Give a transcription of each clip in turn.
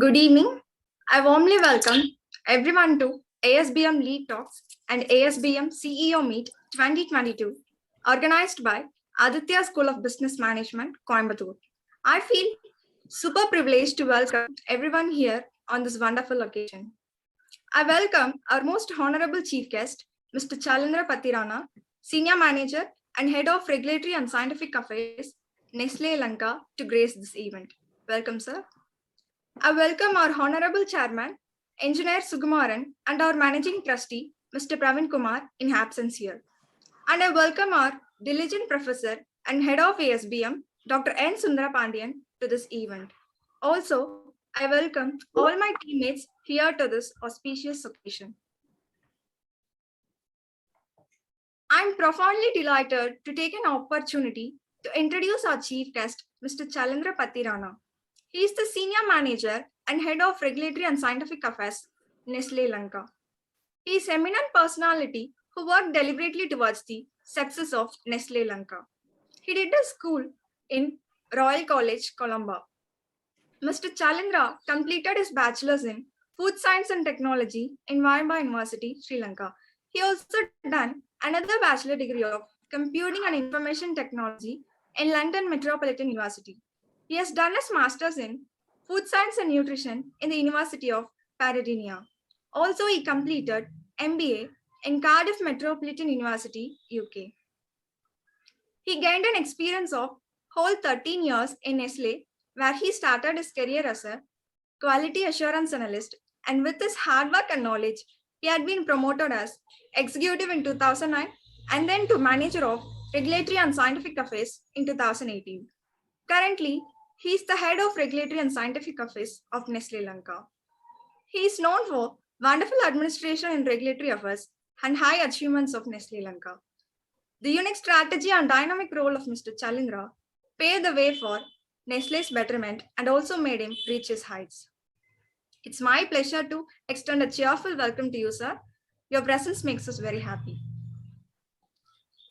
Good evening. I warmly welcome everyone to ASBM Lead Talks and ASBM CEO Meet 2022, organized by Adithya School of Business Management, Coimbatore. I feel super privileged to welcome everyone here on this wonderful occasion. I welcome our most honorable chief guest, Mr. Chalindra Pathirana, Senior Manager and Head of Regulatory and Scientific Affairs, Nestle Lanka, to grace this event. Welcome, sir. I welcome our Honorable Chairman, Engineer Sugumaran, and our Managing Trustee, Mr. Pravin Kumar, in absence here. And I welcome our diligent Professor and Head of ASBM, Dr. N. Sundara Pandian, to this event. Also, I welcome all my teammates here to this auspicious occasion. I'm profoundly delighted to take an opportunity to introduce our chief guest, Mr. Chalindra Patirana. He is the Senior Manager and Head of Regulatory and Scientific Affairs, Nestle Lanka. He is an eminent personality who worked deliberately towards the success of Nestle Lanka. He did his school in Royal College, Colombo. Mr. Chalindra completed his Bachelor's in Food Science and Technology in Wayamba University, Sri Lanka. He also done another Bachelor degree of Computing and Information Technology in London Metropolitan University. He has done his Master's in Food Science and Nutrition in the University of Peradeniya. Also, he completed MBA in Cardiff Metropolitan University, UK. He gained an experience of whole 13 years in Nestle, where he started his career as a quality assurance analyst, and with his hard work and knowledge, he had been promoted as executive in 2009 and then to manager of regulatory and scientific affairs in 2018. Currently, he is the head of regulatory and scientific affairs of Nestle Lanka. He is known for wonderful administration in regulatory affairs and high achievements of Nestle Lanka. The unique strategy and dynamic role of Mr. Chalindra paved the way for Nestle's betterment and also made him reach his heights. It's my pleasure to extend a cheerful welcome to you, sir. Your presence makes us very happy.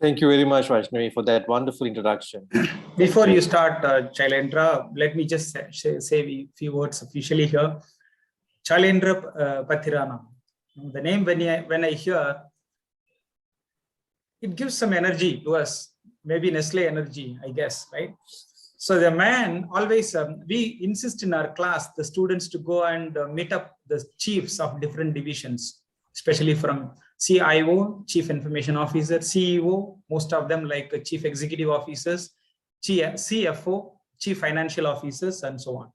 Thank you very much, Vaishnavi, for that wonderful introduction. Before you start, Chalendra, let me just say a few words officially here. Chalendra Pathirana. The name, when I hear, it gives some energy to us, maybe Nestle energy, I guess, right? So the man always, we insist in our class, the students to go and meet up the chiefs of different divisions, especially from CIO, Chief Information Officer, CEO, most of them like Chief Executive Officers, CFO, Chief Financial Officers, and so on.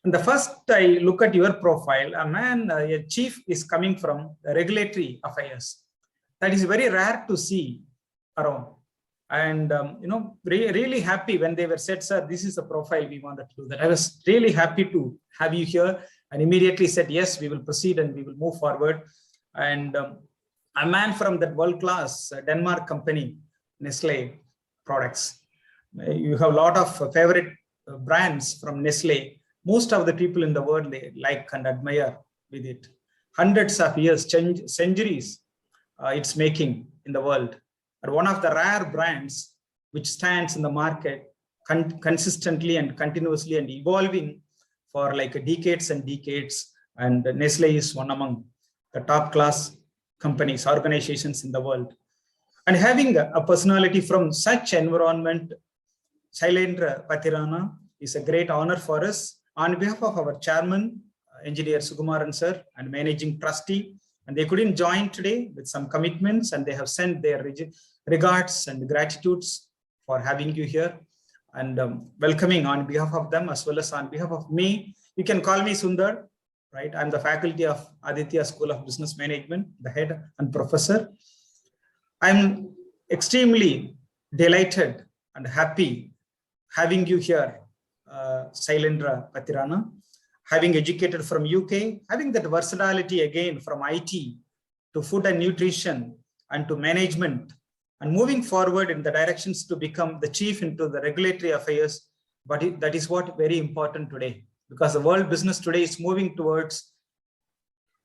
And the first I look at your profile, a chief is coming from regulatory affairs. That is very rare to see around. And, really happy when they were said, sir, this is the profile we wanted to do that. I was really happy to have you here and immediately said, yes, we will proceed and we will move forward. And a man from that world-class Denmark company, Nestle products. You have a lot of favorite brands from Nestle. Most of the people in the world, they like and admire with it. Hundreds of years, centuries it's making in the world. But one of the rare brands which stands in the market consistently and continuously and evolving for like decades and decades. And Nestle is one among the top class companies, organizations in the world. And having a personality from such environment, Chalendra Pathirana, is a great honor for us. On behalf of our chairman, Engineer Sugumaran sir, and managing trustee, and they couldn't join today with some commitments, and they have sent their regards and gratitudes for having you here, and welcoming on behalf of them as well as on behalf of me. You can call me Sundar. Right, I'm the faculty of Adithya School of Business Management, the head and professor. I'm extremely delighted and happy having you here, Chalendra Patirana, having educated from UK, having that versatility again from IT to food and nutrition and to management, and moving forward in the directions to become the chief into the regulatory affairs. But that is what very important today. Because the world business today is moving towards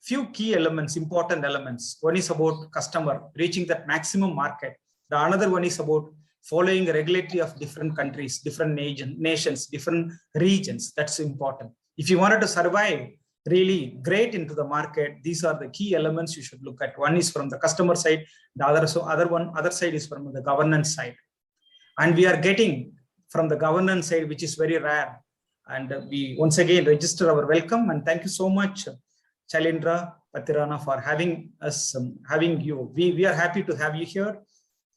few key elements, important elements. One is about customer, reaching that maximum market. The another one is about following regulatory of different countries, different nations, different regions. That's important. If you wanted to survive really great into the market, these are the key elements you should look at. One is from the customer side, the other side is from the governance side. And we are getting from the governance side, which is very rare. And we once again register our welcome and thank you so much, Chalindra Pathirana, for having us, having you. We are happy to have you here.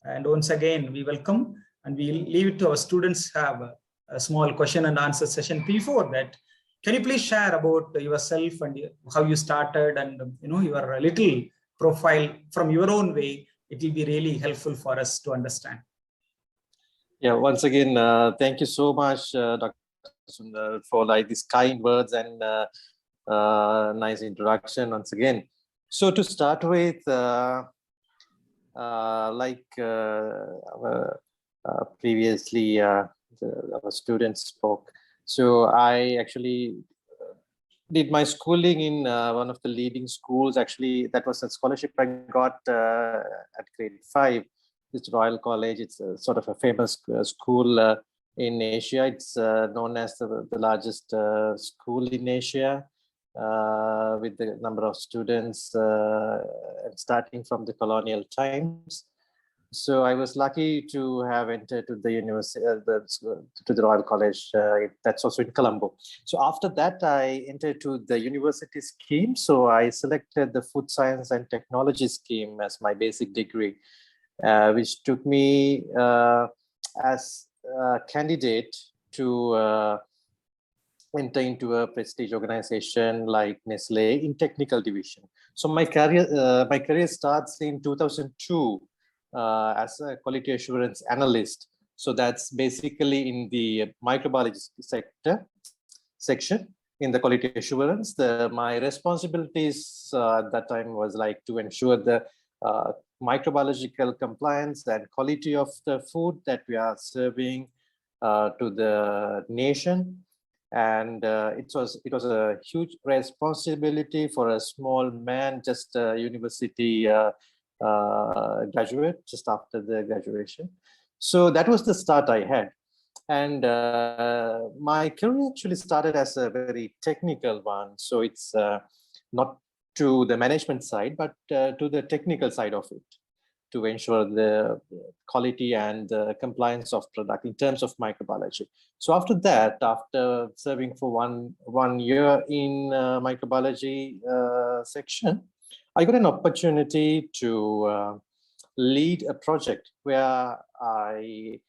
And once again, we welcome, and we'll leave it to our students have a small question and answer session. Before that, can you please share about yourself and how you started and your little profile from your own way? It will be really helpful for us to understand. Yeah, once again, thank you so much, Dr. Sundar, for like these kind words and nice introduction once again. So to start with, previously our students spoke. So I actually did my schooling in one of the leading schools. Actually, that was a scholarship I got at grade 5. It's Royal College. It's sort of a famous school in Asia. It's known as the largest school in Asia with the number of students starting from the colonial times. So I was lucky to have entered to the university, to the Royal College. That's also in Colombo. So after that, I entered to the university scheme. So I selected the food science and technology scheme as my basic degree, which took me as a candidate to enter into a prestige organization like Nestle in technical division. So my career starts in 2002 as a quality assurance analyst. So that's basically in the microbiology section in the quality assurance. My responsibilities at that time was like to ensure the microbiological compliance and quality of the food that we are serving to the nation. And it was a huge responsibility for a small man, just a university graduate, just after the graduation. So that was the start I had. And my career actually started as a very technical one. So it's not to the management side, but to the technical side of it, to ensure the quality and the compliance of product in terms of microbiology. So after that, after serving for one year in microbiology section, I got an opportunity to lead a project where I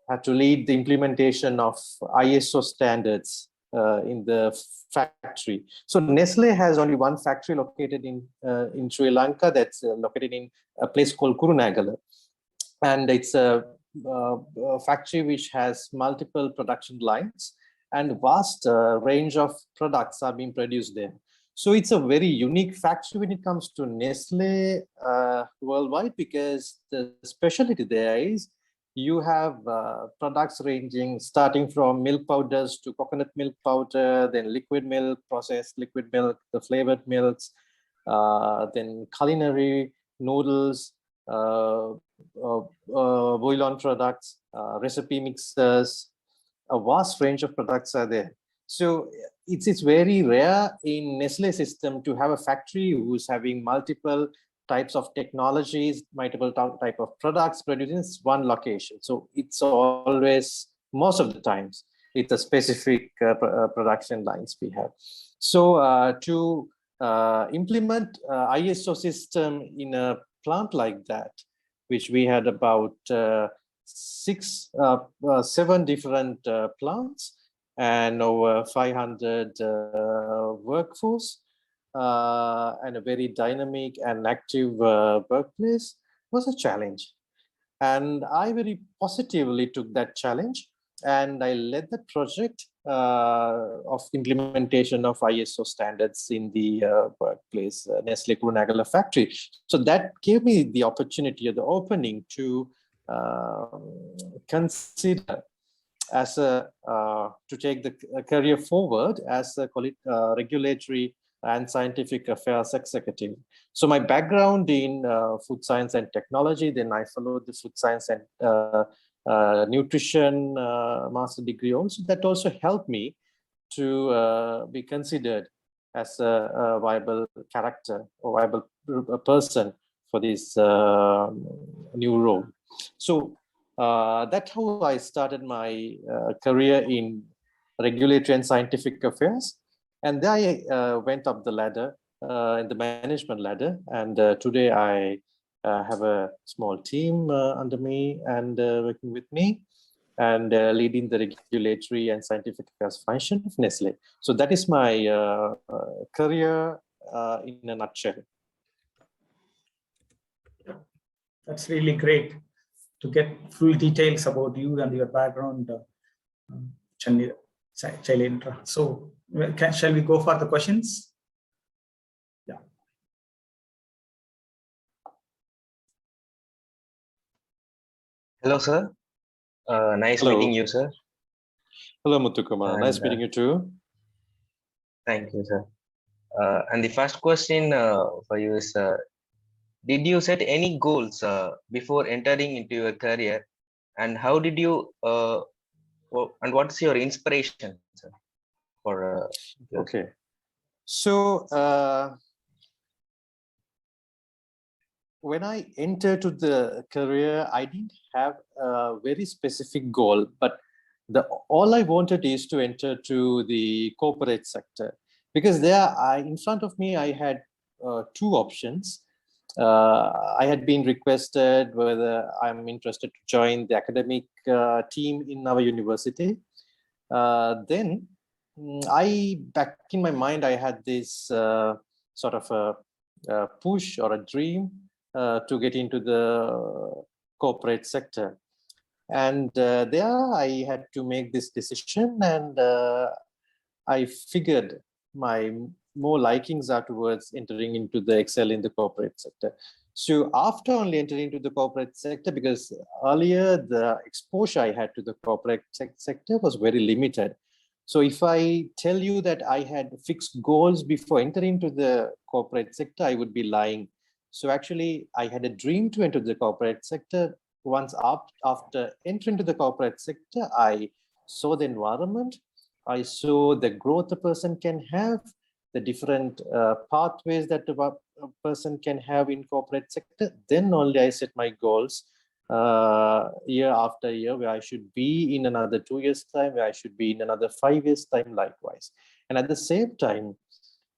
had to lead the implementation of ISO standards in the factory. So Nestle has only one factory located in Sri Lanka, that's located in a place called Kurunegala. And it's a factory which has multiple production lines and vast range of products are being produced there. So it's a very unique factory when it comes to Nestle worldwide, because the specialty there is you have products ranging starting from milk powders to coconut milk powder, then liquid milk, processed liquid milk, the flavored milks, then culinary noodles, bouillon products, recipe mixers, a vast range of products are there. So it's very rare in Nestle system to have a factory who's having multiple types of technologies, multiple type of products produced in one location. So it's always, most of the times, it's a specific production lines we have. So to implement ISO system in a plant like that, which we had about 7 different plants and over 500 workforce, and a very dynamic and active workplace was a challenge. And I very positively took that challenge, and I led the project of implementation of ISO standards in the workplace, Nestle Kurunegala factory. So that gave me the opportunity or the opening to consider as to take the career forward as a regulatory and scientific affairs executive. So my background in food science and technology, then I followed the food science and nutrition master degree also. That also helped me to be considered as a viable character or viable person for this new role. So that's how I started my career in regulatory and scientific affairs. And then I went up the ladder, in the management ladder. And today I have a small team under me and working with me, and leading the regulatory and scientific affairs function of Nestle. So that is my career in a nutshell. That's really great to get full details about you and your background, Chalindra. So shall we go for the questions? Yeah. Hello, sir. Nice Hello. meeting you, sir. Hello, Muthukumar. Nice meeting you too. Thank you, sir. And the first question for you is, did you set any goals before entering into your career, and how did you, and what's your inspiration, sir, for okay. So when I entered to the career, I didn't have a very specific goal, but all I wanted is to enter to the corporate sector, because there in front of me I had two options. I had been requested whether I'm interested to join the academic team in our university. Then back in my mind, I had this sort of a push or a dream to get into the corporate sector. And there I had to make this decision, and I figured my more likings are towards entering into the excel in the corporate sector. So after only entering into the corporate sector, because earlier the exposure I had to the corporate sector was very limited. So if I tell you that I had fixed goals before entering into the corporate sector, I would be lying. So actually I had a dream to enter the corporate sector. Once after entering into the corporate sector, I saw the environment, I saw the growth a person can have, the different pathways that a person can have in corporate sector. Then only I set my goals year after year, where I should be in another 2 years time, where I should be in another 5 years time, likewise. And at the same time,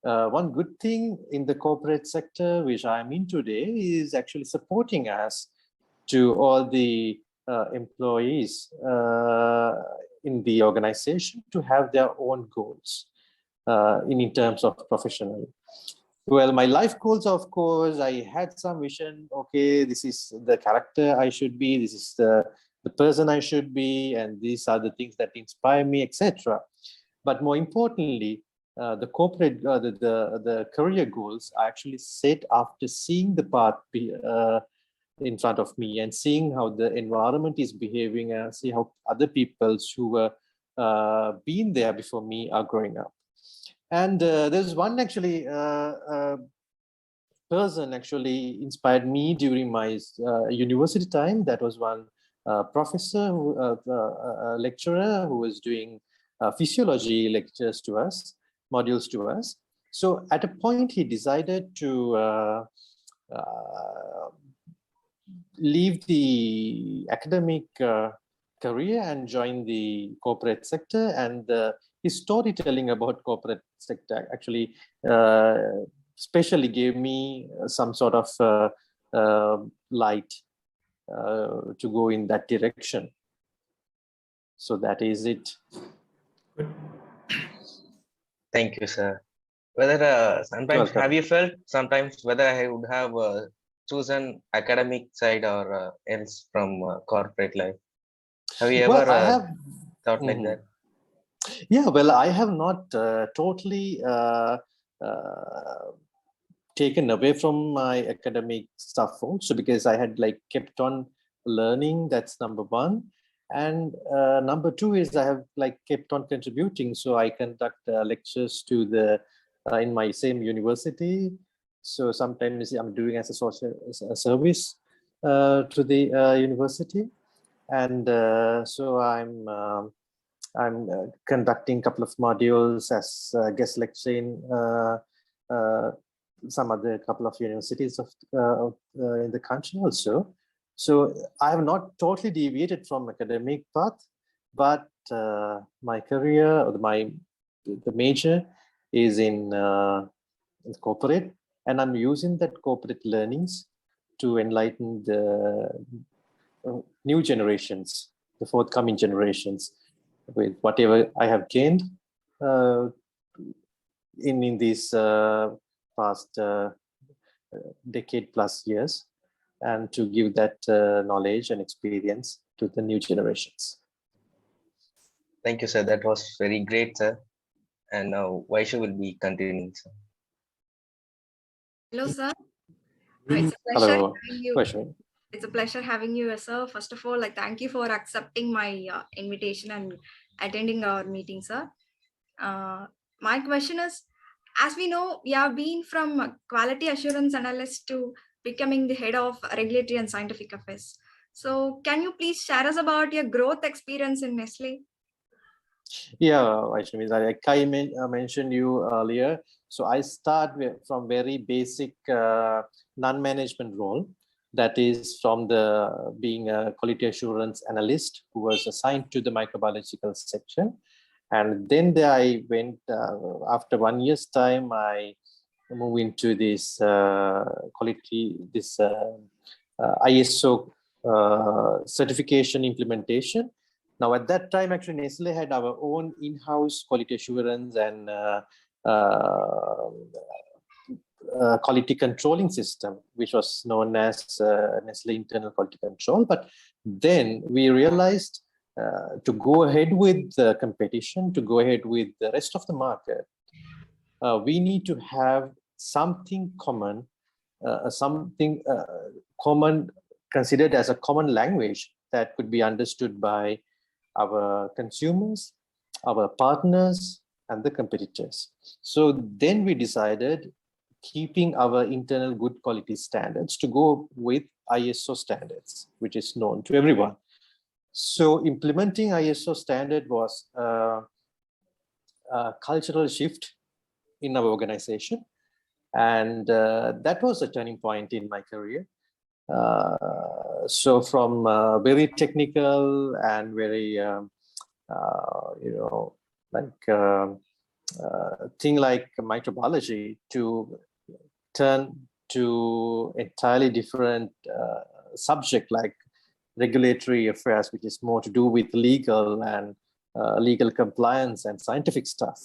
one good thing in the corporate sector, which I'm in today, is actually supporting us to all the employees in the organization to have their own goals in terms of professional. Well, my life goals, of course, I had some vision. Okay, this is the character I should be. This is the person I should be, and these are the things that inspire me, etc. But more importantly, the corporate, the career goals are actually set after seeing the path in front of me and seeing how the environment is behaving, and see how other people who were been there before me are growing up. And there's one actually person actually inspired me during my university time. That was one professor, lecturer who was doing physiology lectures to us, modules to us. So at a point he decided to leave the academic career and join the corporate sector, and his storytelling about corporate sector actually especially gave me some sort of light to go in that direction. So that is it. Thank you, sir. Whether sometimes have you felt sometimes whether I would have chosen academic side or else from corporate life? Have you ever thought like that? Yeah, well, I have not totally taken away from my academic stuff also, because I had like kept on learning. That's number one. And number two is I have like kept on contributing. So I conduct lectures to the in my same university. So sometimes I'm doing as a social service to the university. And so I'm I'm conducting a couple of modules as guest lecturing some other couple of universities in the country also. So I have not totally deviated from academic path, but my career or the major is in corporate, and I'm using that corporate learnings to enlighten the new generations, the forthcoming generations, with whatever I have gained in these past decade plus years, and to give that knowledge and experience to the new generations. Thank you, sir. That was very great, sir. And now Vaishu will be continuing, sir. Hello, sir. It's a pleasure Hello, having you. Vaishu. It's a pleasure having you, sir. First of all, I thank you for accepting my invitation and attending our meeting, sir. My question is, as we know, we have been from quality assurance analyst to becoming the head of regulatory and scientific affairs. So can you please share us about your growth experience in Nestle? Yeah, Vaishnavi, like I mentioned you earlier. So I start from very basic non-management role. That is from being a quality assurance analyst who was assigned to the microbiological section. And then I went, after 1 year's time, I moved into this ISO certification implementation. Now, at that time, actually, Nestle had our own in-house quality assurance and quality controlling system, which was known as Nestle Internal Quality Control. But then we realized to go ahead with the competition, to go ahead with the rest of the market, we need to have something common, common considered as a common language that could be understood by our consumers, our partners, and the competitors. So then we decided, keeping our internal good quality standards, to go with ISO standards, which is known to everyone. So implementing ISO standard was a cultural shift in our organization. And that was a turning point in my career. So from very technical and very, thing like microbiology to turn to entirely different subject like regulatory affairs, which is more to do with legal and legal compliance and scientific stuff.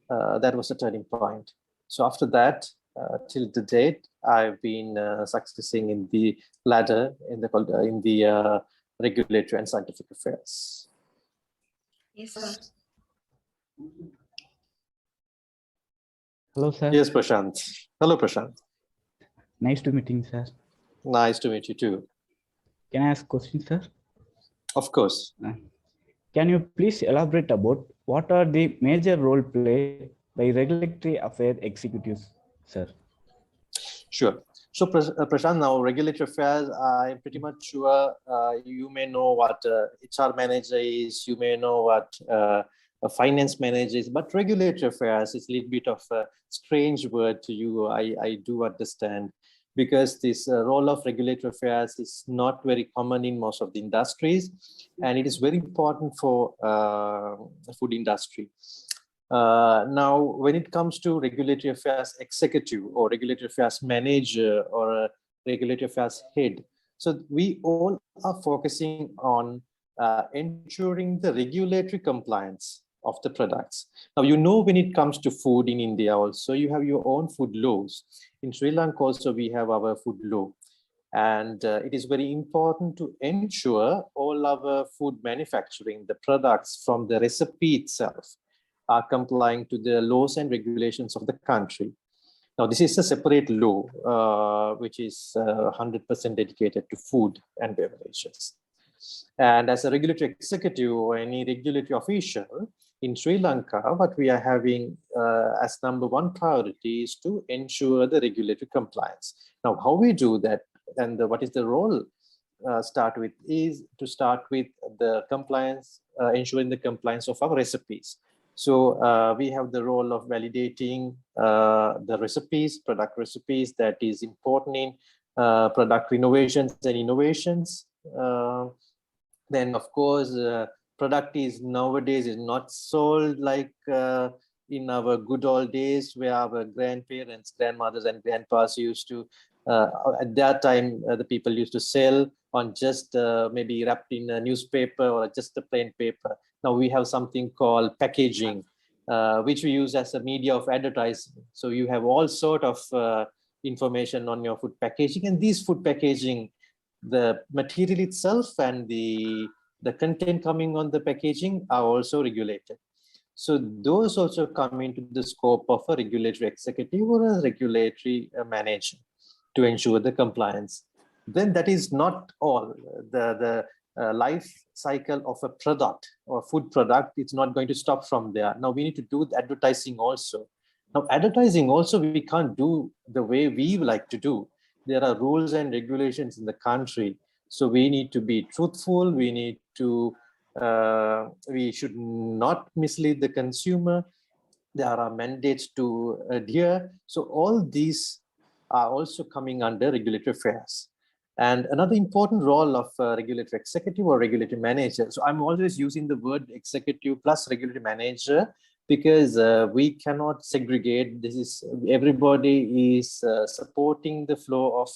That was a turning point. So after that, till the date, I've been succeeding in the ladder in the regulatory and scientific affairs. Yes, sir. Hello, sir. Yes, Prashant. Hello, Prashant. Nice to meet you, sir. Nice to meet you too. Can I ask questions, sir? Of course. Can you please elaborate about what are the major role played by regulatory affairs executives, sir? Sure. So Prashant, now regulatory affairs, I'm pretty much sure you may know what HR manager is, you may know what a finance manager is, but regulatory affairs is a little bit of a strange word to you. I do understand, because this role of regulatory affairs is not very common in most of the industries, and it is very important for the food industry. Now, when it comes to regulatory affairs executive or regulatory affairs manager or a regulatory affairs head, so we all are focusing on ensuring the regulatory compliance of the products. Now, you know, when it comes to food in India also, you have your own food laws. In Sri Lanka also, we have our food law. And it is very important to ensure all our food manufacturing, the products from the recipe itself, are complying to the laws and regulations of the country. Now, this is a separate law, which is 100% dedicated to food and beverages. And as a regulatory executive or any regulatory official in Sri Lanka, what we are having as #1 priority is to ensure the regulatory compliance. Now, how we do that and what is the role start with is to start with the compliance, ensuring the compliance of our recipes. So we have the role of validating the recipes, product recipes, that is important in product innovations and innovations. Then of course, product is nowadays is not sold like in our good old days where our grandparents, grandmothers and grandpas used to, at that time, the people used to sell on just maybe wrapped in a newspaper or just a plain paper. Now we have something called packaging, which we use as a media of advertising. So you have all sort of information on your food packaging, and these food packaging, the material itself and the content coming on the packaging are also regulated. So those also come into the scope of a regulatory executive or a regulatory manager to ensure the compliance. Then that is not all. The life cycle of a product or food product, it's not going to stop from there. Now we need to do the advertising also. Now advertising also we can't do the way we like to do. There are rules and regulations in the country. So we need to be truthful. We need to, we should not mislead the consumer. There are mandates to adhere. So all these are also coming under regulatory affairs. And another important role of regulatory executive or regulatory manager. So I'm always using the word executive plus regulatory manager because we cannot segregate. This is, everybody is supporting the flow of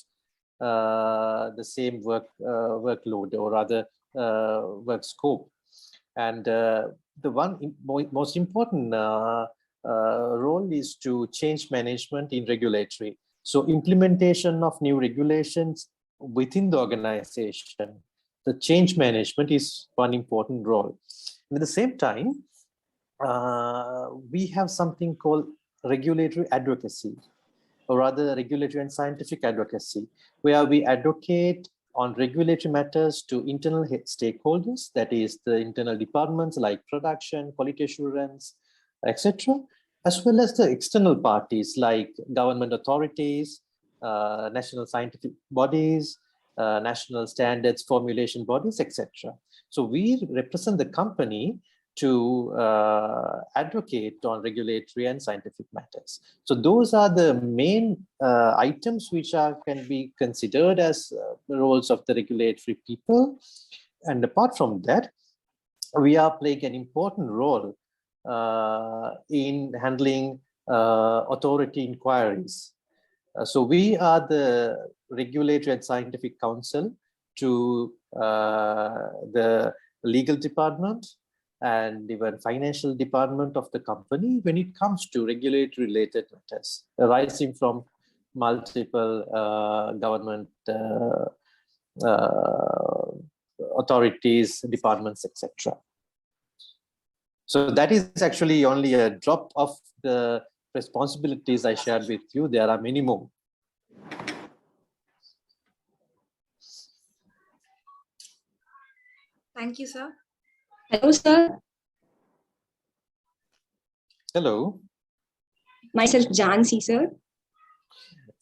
the same workload or rather work scope. And the one most important role is to change management in regulatory. So implementation of new regulations within the organization, the change management is one important role. And at the same time, we have something called regulatory advocacy, or rather regulatory and scientific advocacy, where we advocate on regulatory matters to internal stakeholders, that is the internal departments like production, quality assurance, etc., as well as the external parties like government authorities, national scientific bodies, national standards formulation bodies, etc. So we represent the company to advocate on regulatory and scientific matters. So those are the main items which can be considered as the roles of the regulatory people. And apart from that, we are playing an important role in handling authority inquiries. So we are the regulatory and scientific counsel to the legal department and even financial department of the company when it comes to regulatory related matters arising from multiple government authorities, departments, etc. So that is actually only a drop of the responsibilities I shared with you. There are many more. Thank you, sir. Hello, sir. Hello. Myself, Jansi, sir.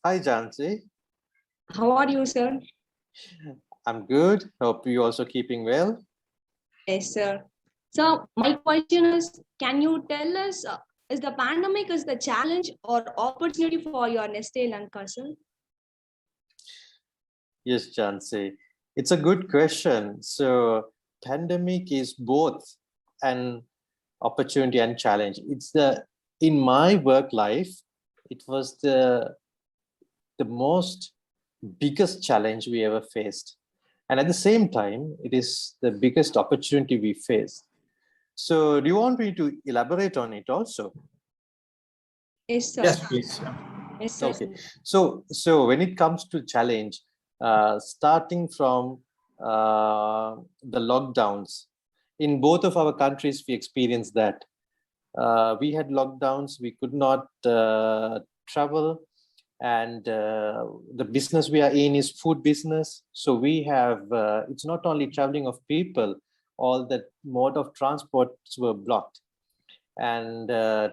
Hi, Jansi. How are you, sir? I'm good. Hope you also keeping well. Yes, sir. So my question is, can you tell us, is the pandemic is the challenge or opportunity for your Nestle Lanka, sir? Yes, Jansi. It's a good question. So pandemic is both an opportunity and challenge. It's in my work life, it was the most biggest challenge we ever faced. And at the same time, it is the biggest opportunity we face. So do you want me to elaborate on it also? Yes, sir. Yes, please. Yes, sir. Okay. So when it comes to challenge, starting from the lockdowns, in both of our countries, we experienced that. We had lockdowns, we could not travel, and the business we are in is food business. So we have, it's not only traveling of people, all the mode of transports were blocked. And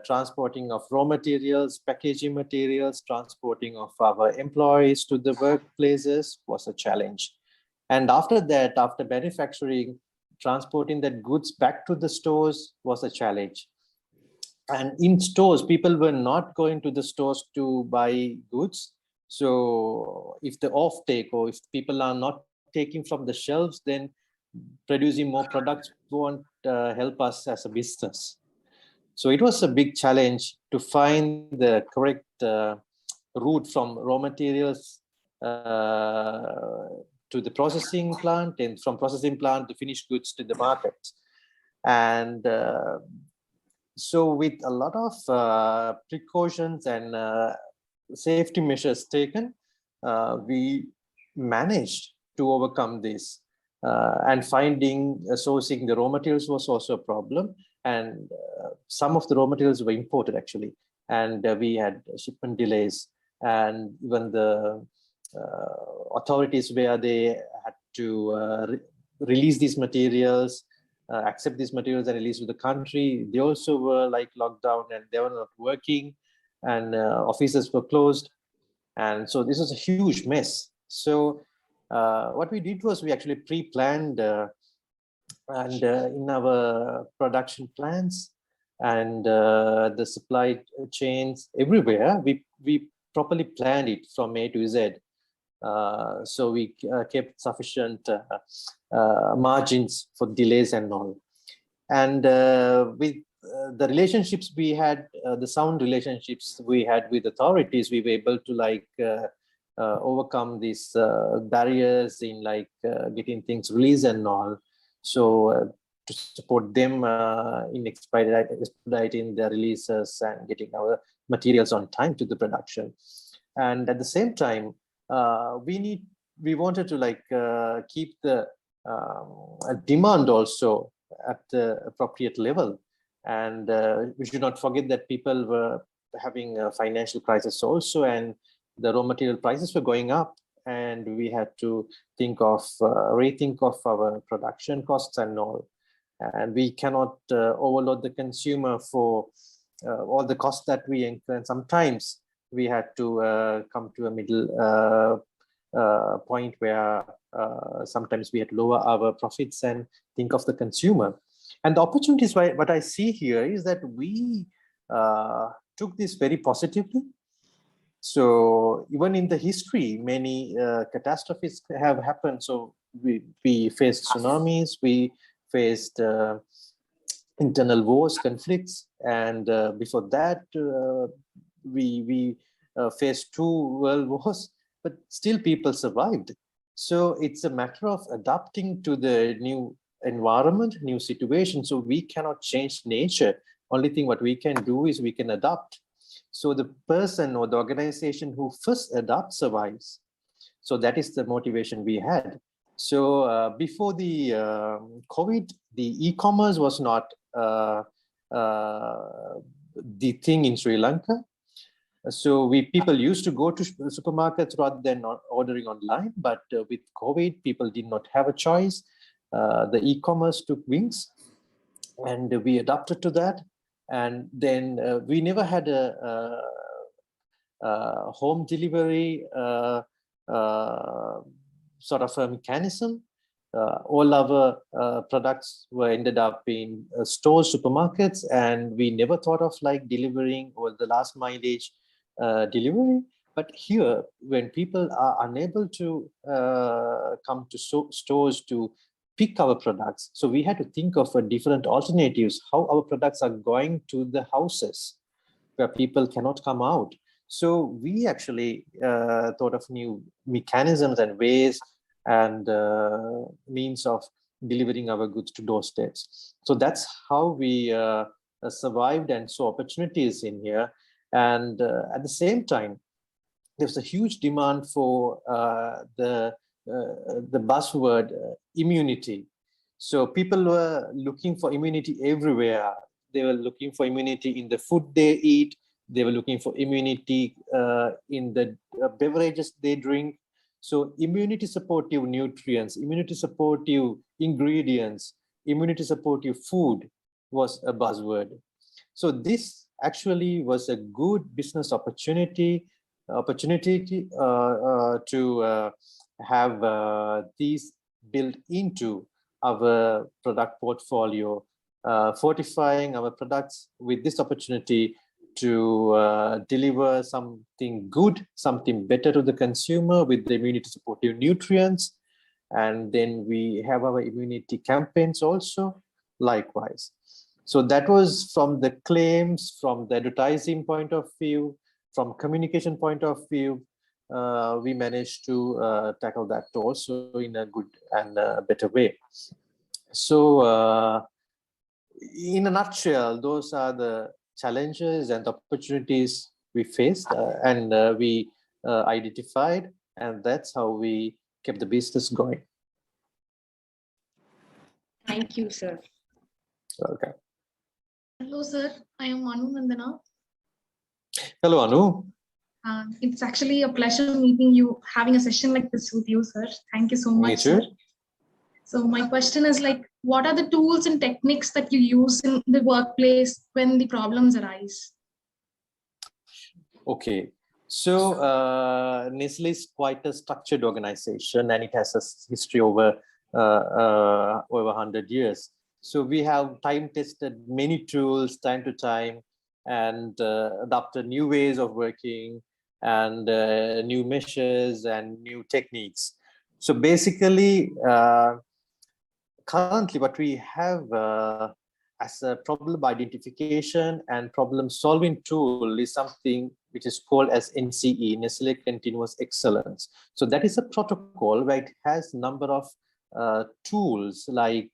transporting of raw materials, packaging materials, transporting of our employees to the workplaces was a challenge. And after that, after manufacturing, transporting that goods back to the stores was a challenge. And in stores, people were not going to the stores to buy goods. So if the offtake, or if people are not taking from the shelves, then producing more products won't help us as a business. So it was a big challenge to find the correct route from raw materials to the processing plant, and from processing plant to finished goods to the market. And so with a lot of precautions and safety measures taken, we managed to overcome this. And finding, sourcing the raw materials was also a problem. And some of the raw materials were imported actually. And we had shipment delays, and even the authorities where they had to release these materials, accept these materials and release to the country, they also were like locked down and they were not working, and offices were closed. And so this was a huge mess. So what we did was we actually pre-planned and in our production plans and the supply chains everywhere, we properly planned it from A to Z. So we kept sufficient margins for delays and all. And with the relationships we had, the sound relationships we had with authorities, we were able to like overcome these barriers in like getting things released and all. So to support them in expediting their releases and getting our materials on time to the production. And at the same time, we wanted to like keep the demand also at the appropriate level. And we should not forget that people were having a financial crisis also, and the raw material prices were going up, and we had to think of rethink of our production costs and all. And we cannot overload the consumer for all the costs that we incur. And sometimes we had to come to a middle point where sometimes we had to lower our profits and think of the consumer. And the opportunities, what I see here is that we took this very positively. So even in the history, many catastrophes have happened. So we faced tsunamis, we faced internal wars, conflicts, and before that, we faced 2 world wars, but still people survived. So it's a matter of adapting to the new environment, new situation. So we cannot change nature. Only thing what we can do is we can adapt. So the person or the organization who first adapts survives. So that is the motivation we had. So before the COVID, the e-commerce was not the thing in Sri Lanka. So people used to go to supermarkets rather than ordering online. But with COVID, people did not have a choice. The e-commerce took wings, and we adapted to that. And then we never had a home delivery sort of a mechanism. All our products were ended up in stores, supermarkets, and we never thought of like delivering or the last mileage delivery. But here, when people are unable to come to stores to pick our products, so we had to think of different alternatives, how our products are going to the houses where people cannot come out. So we actually thought of new mechanisms and ways and means of delivering our goods to doorsteps. So that's how we survived and saw opportunities in here. And at the same time, there's a huge demand for the buzzword immunity. So people were looking for immunity everywhere. They were looking for immunity in the food they eat. They were looking for immunity in the beverages they drink. So immunity supportive nutrients, immunity supportive ingredients, immunity supportive food was a buzzword. So this actually was a good business opportunity to have these built into our product portfolio, fortifying our products with this opportunity to deliver something good, something better to the consumer with the immunity supportive nutrients. And then we have our immunity campaigns also, likewise. So that was from the claims, from the advertising point of view, from communication point of view, we managed to tackle that also in a good and better way. So in a nutshell, those are the challenges and opportunities we faced and we identified, and that's how we kept the business going. Thank you, sir. Okay. Hello, sir. I am Anu Nandana. Hello, Anu. It's actually a pleasure meeting you, having a session like this with you, sir. Thank you so much. Me too. Sir. So my question is like, what are the tools and techniques that you use in the workplace when the problems arise? Okay. So Nestle is quite a structured organization, and it has a history over 100 years. So we have time-tested many tools time to time, and adopted new ways of working, and new measures and new techniques. So basically, currently what we have as a problem identification and problem solving tool is something which is called as NCE, Nestle Continuous Excellence. So that is a protocol where it has number of tools like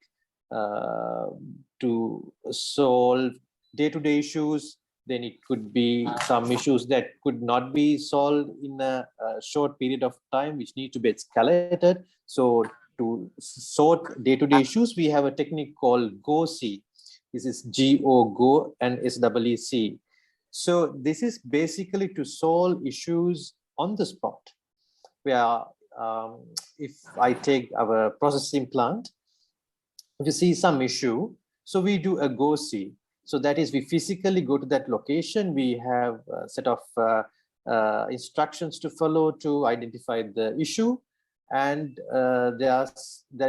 to solve day-to-day issues. Then it could be some issues that could not be solved in a short period of time, which need to be escalated. So to sort day-to-day issues, we have a technique called GO-C. This is G-O, Go, and S-E-E-C. So this is basically to solve issues on the spot. Where if I take our processing plant, if you see some issue, so we do a GO-C. So that is, we physically go to that location. We have a set of instructions to follow to identify the issue. And there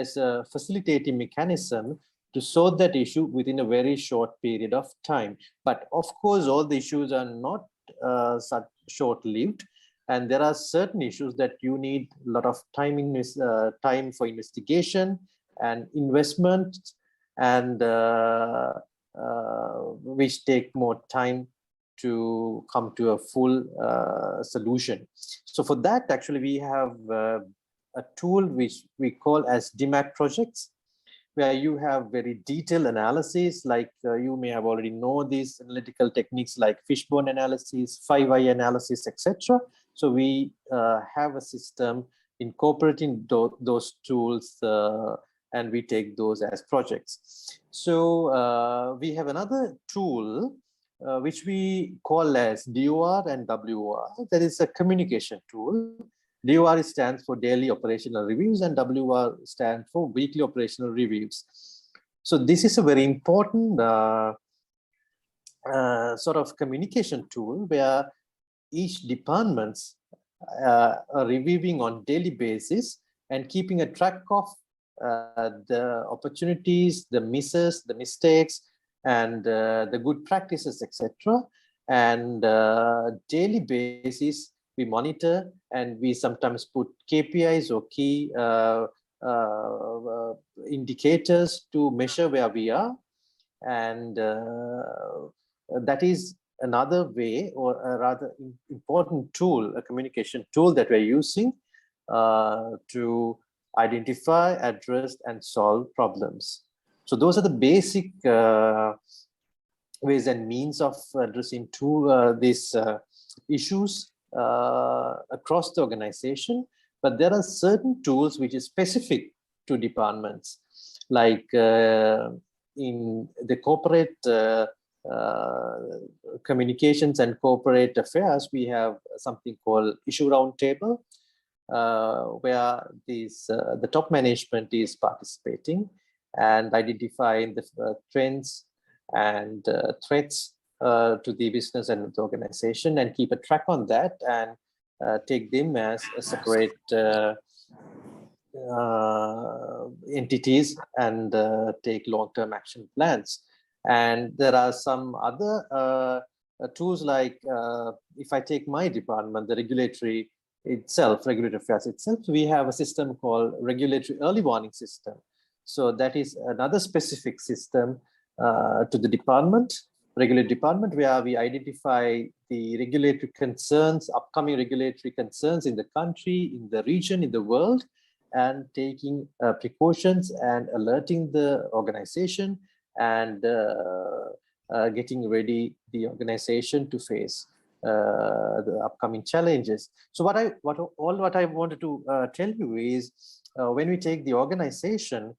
is a facilitating mechanism to solve that issue within a very short period of time. But of course, all the issues are not such short-lived. And there are certain issues that you need a lot of time for investigation and investment, and which take more time to come to a full solution. So for that, actually, we have a tool which we call as DMAT projects, where you have very detailed analysis, like you may have already know these analytical techniques like fishbone analysis, 5-eye analysis, etc. So we have a system incorporating those tools, and we take those as projects. So we have another tool which we call as DOR and WOR. That is a communication tool. DOR stands for daily operational reviews, and WOR stands for weekly operational reviews. So this is a very important sort of communication tool where each departments are reviewing on daily basis and keeping a track of the opportunities, the misses, the mistakes, and the good practices, etc. And daily basis, we monitor, and we sometimes put KPIs or key indicators to measure where we are. And that is another way, or a rather important tool, a communication tool that we're using to identify, address, and solve problems. So those are the basic ways and means of addressing these issues across the organization. But there are certain tools which is specific to departments, like in the corporate communications and corporate affairs, we have something called issue roundtable, where the top management is participating and identifying the trends and threats to the business and the organization, and keep a track on that, and take them as a separate entities and take long-term action plans. And there are some other tools like, if I take my department, the regulatory affairs itself, we have a system called regulatory early warning system. So that is another specific system to the department, regulatory department, where we identify the regulatory concerns, upcoming regulatory concerns in the country, in the region, in the world, and taking precautions and alerting the organization and getting ready the organization to face the upcoming challenges. So what I wanted to tell you is, when we take the organization,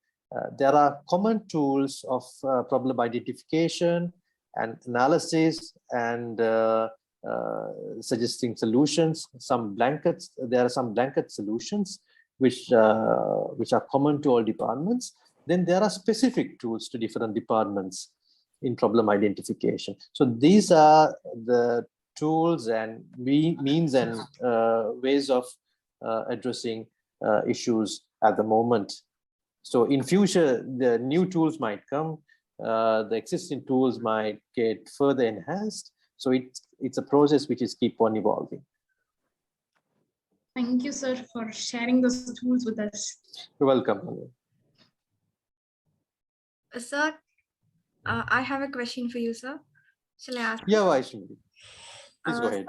there are common tools of problem identification and analysis and suggesting solutions. There are some blanket solutions which are common to all departments. Then there are specific tools to different departments in problem identification. So these are the tools and means and ways of addressing issues at the moment. So in future, the new tools might come, the existing tools might get further enhanced. So it's a process which is keep on evolving. Thank you, sir, for sharing those tools with us. You're welcome. Sir, I have a question for you, sir. Shall I ask? Yeah, Vaishnavi. Please go ahead.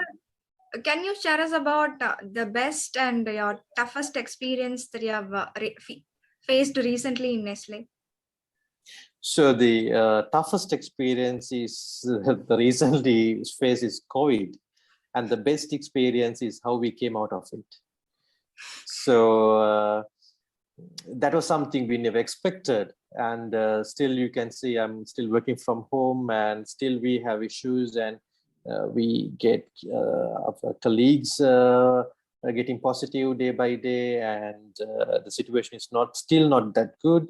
Sir, can you share us about the best and your toughest experience that you have faced recently in Nestle? So the toughest experience is the recently faced is COVID, and the best experience is how we came out of it. So that was something we never expected, and still you can see I'm still working from home, and still we have issues, and we get colleagues getting positive day by day, and the situation is still not that good.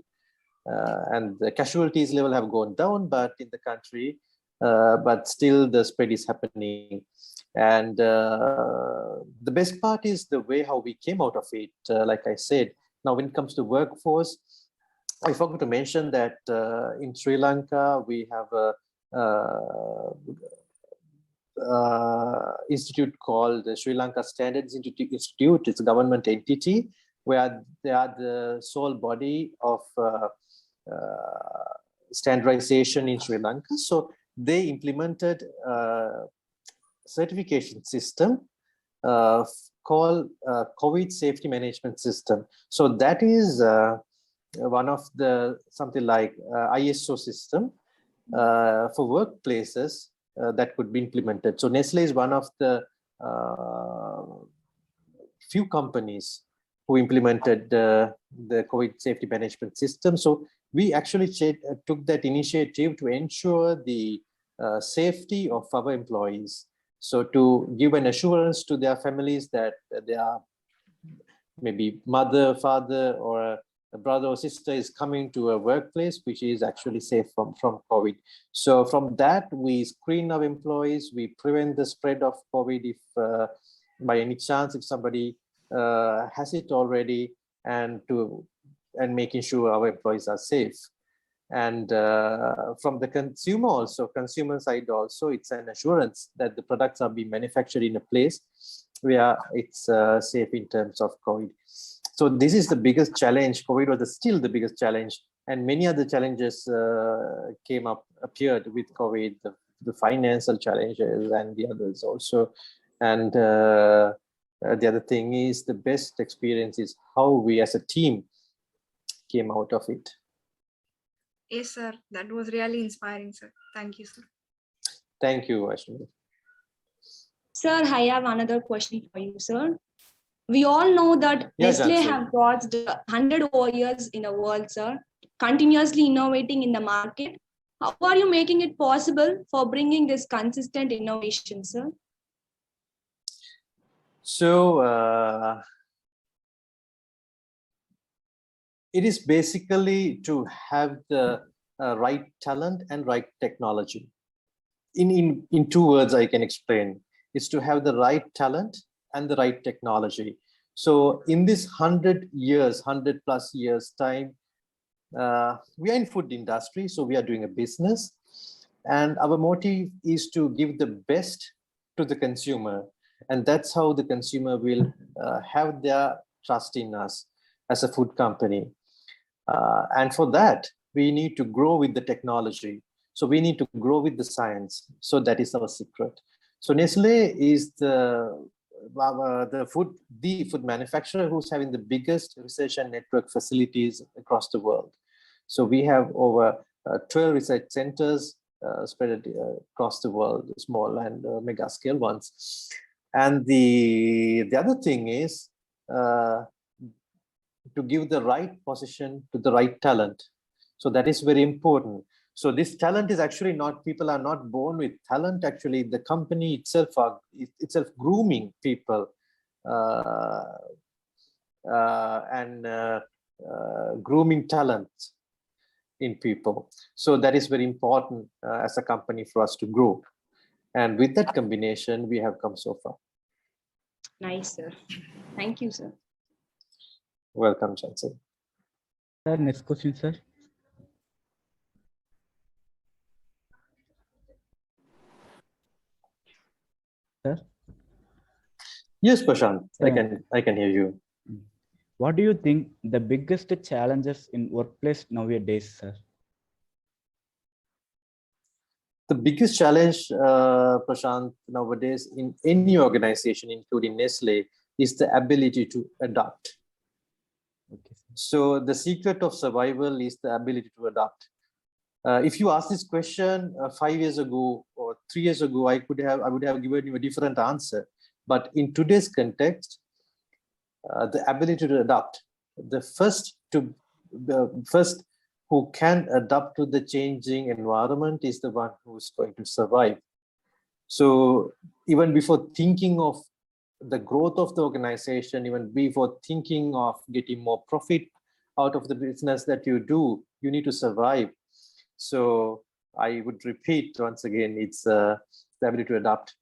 And the casualties level have gone down, but in the country, but still the spread is happening. And the best part is the way how we came out of it. Like I said, now when it comes to workforce, I forgot to mention that in Sri Lanka, we have a institute called the Sri Lanka Standards Institute. It's a government entity where they are the sole body of standardization in Sri Lanka. So they implemented a certification system called COVID Safety Management System. So that is one of the something like ISO system for workplaces that could be implemented. So Nestle is one of the few companies who implemented the COVID safety management system. So we actually took that initiative to ensure the safety of our employees. So to give an assurance to their families that they are maybe mother, father, or a brother or sister is coming to a workplace which is actually safe from COVID. So from that, we screen our employees, we prevent the spread of COVID if by any chance, if somebody has it already, and making sure our employees are safe. And from the consumer side also, it's an assurance that the products are being manufactured in a place where it's safe in terms of COVID. So this is the biggest challenge. COVID was still the biggest challenge, and many other challenges appeared with COVID, the financial challenges and the others also. And the other thing is, the best experience is how we as a team came out of it. Yes, sir. That was really inspiring, sir. Thank you, sir. Thank you, Vaishnavi. Sir, I have another question for you, sir. We all know that Nestle have crossed 100 years in the world, sir, continuously innovating in the market. How are you making it possible for bringing this consistent innovation, sir? So it is basically to have the right talent and right technology. In two words, I can explain. It's to have the right talent and the right technology. So in this 100 years, 100 plus years time, we are in food industry, so we are doing a business, and our motive is to give the best to the consumer, and that's how the consumer will have their trust in us as a food company. And for that, we need to grow with the technology. So we need to grow with the science. So that is our secret. So Nestle is the food manufacturer who's having the biggest research and network facilities across the world. So we have over 12 research centers spread across the world, small and mega scale ones. And the other thing is to give the right position to the right talent. So that is very important. So this talent is actually not, people are not born with talent. Actually, the company itself grooming people and grooming talent in people. So that is very important as a company for us to grow. And with that combination, we have come so far. Nice, sir. Thank you, sir. Welcome, Chansi. Sir, next question, sir. Sir? Yes, Prashant, I can hear you. What do you think the biggest challenges in workplace nowadays, sir? The biggest challenge, Prashant, nowadays in any organization, including Nestle, is the ability to adapt. Okay. So the secret of survival is the ability to adapt. If you ask this question 5 years ago or 3 years ago, I would have given you a different answer. But in today's context, the ability to adapt, the first who can adapt to the changing environment is the one who's going to survive. So even before thinking of the growth of the organization, even before thinking of getting more profit out of the business that you do, you need to survive. So I would repeat once again, it's the ability to adapt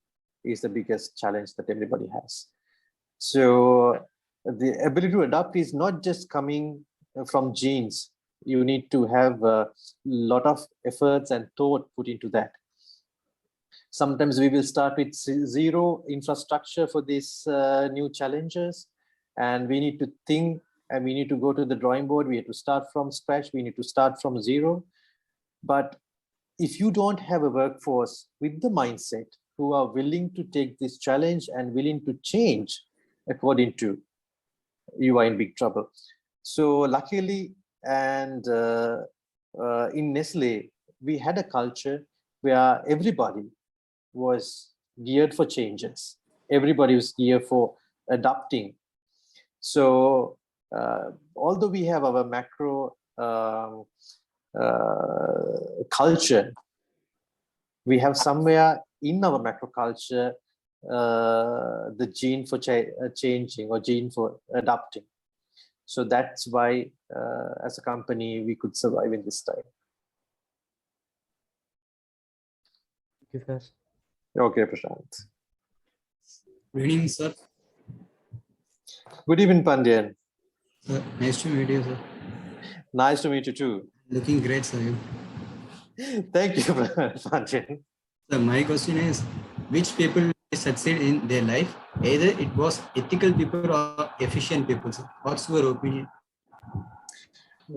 is the biggest challenge that everybody has. So the ability to adapt is not just coming from genes. You need to have a lot of efforts and thought put into that. Sometimes we will start with zero infrastructure for these new challenges, and we need to think, and we need to go to the drawing board. We have to start from scratch. We need to start from zero. But if you don't have a workforce with the mindset who are willing to take this challenge and willing to change according to, you are in big trouble. So luckily, and in Nestle, we had a culture where everybody was geared for changes. Everybody was geared for adapting. So although we have our macro culture, we have somewhere in our macro culture the gene for changing or gene for adapting. So that's why as a company we could survive in this time. Thank you, sir. Okay, Prashant. Good evening, sir. Good evening, Pandyan. Sir, nice to meet you, sir. Nice to meet you too. Looking great, sir. You. Thank you, Pandyan. Sir, my question is, which people succeed in their life? Either it was ethical people or efficient people, sir. What's your opinion?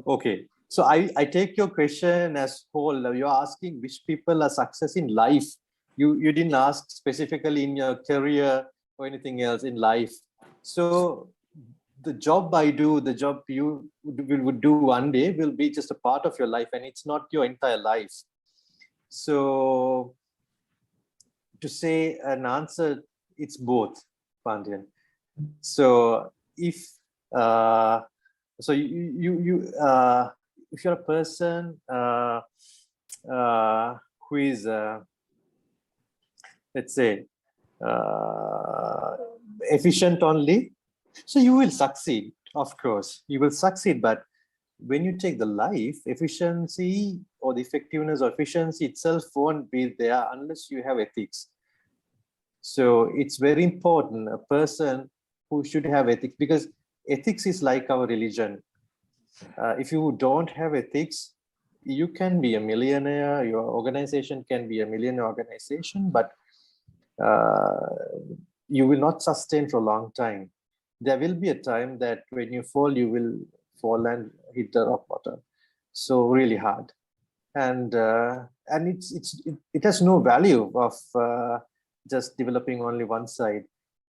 Okay, so I take your question as whole. You're asking which people are success in life. You didn't ask specifically in your career or anything else in life. So the job I do, the job you would do one day will be just a part of your life, and it's not your entire life. So to say an answer, it's both, Pandyan. So if so if you're a person who is let's say efficient only, so you will succeed. Of course you will succeed, but when you take the life, efficiency or the effectiveness or efficiency itself won't be there unless you have ethics. So it's very important. A person who should have ethics, because ethics is like our religion. If you don't have ethics, you can be a millionaire, your organization can be a millionaire organization, but you will not sustain for a long time. There will be a time that when you fall, you will fall and hit the rock bottom. So really hard. And it has no value of just developing only one side.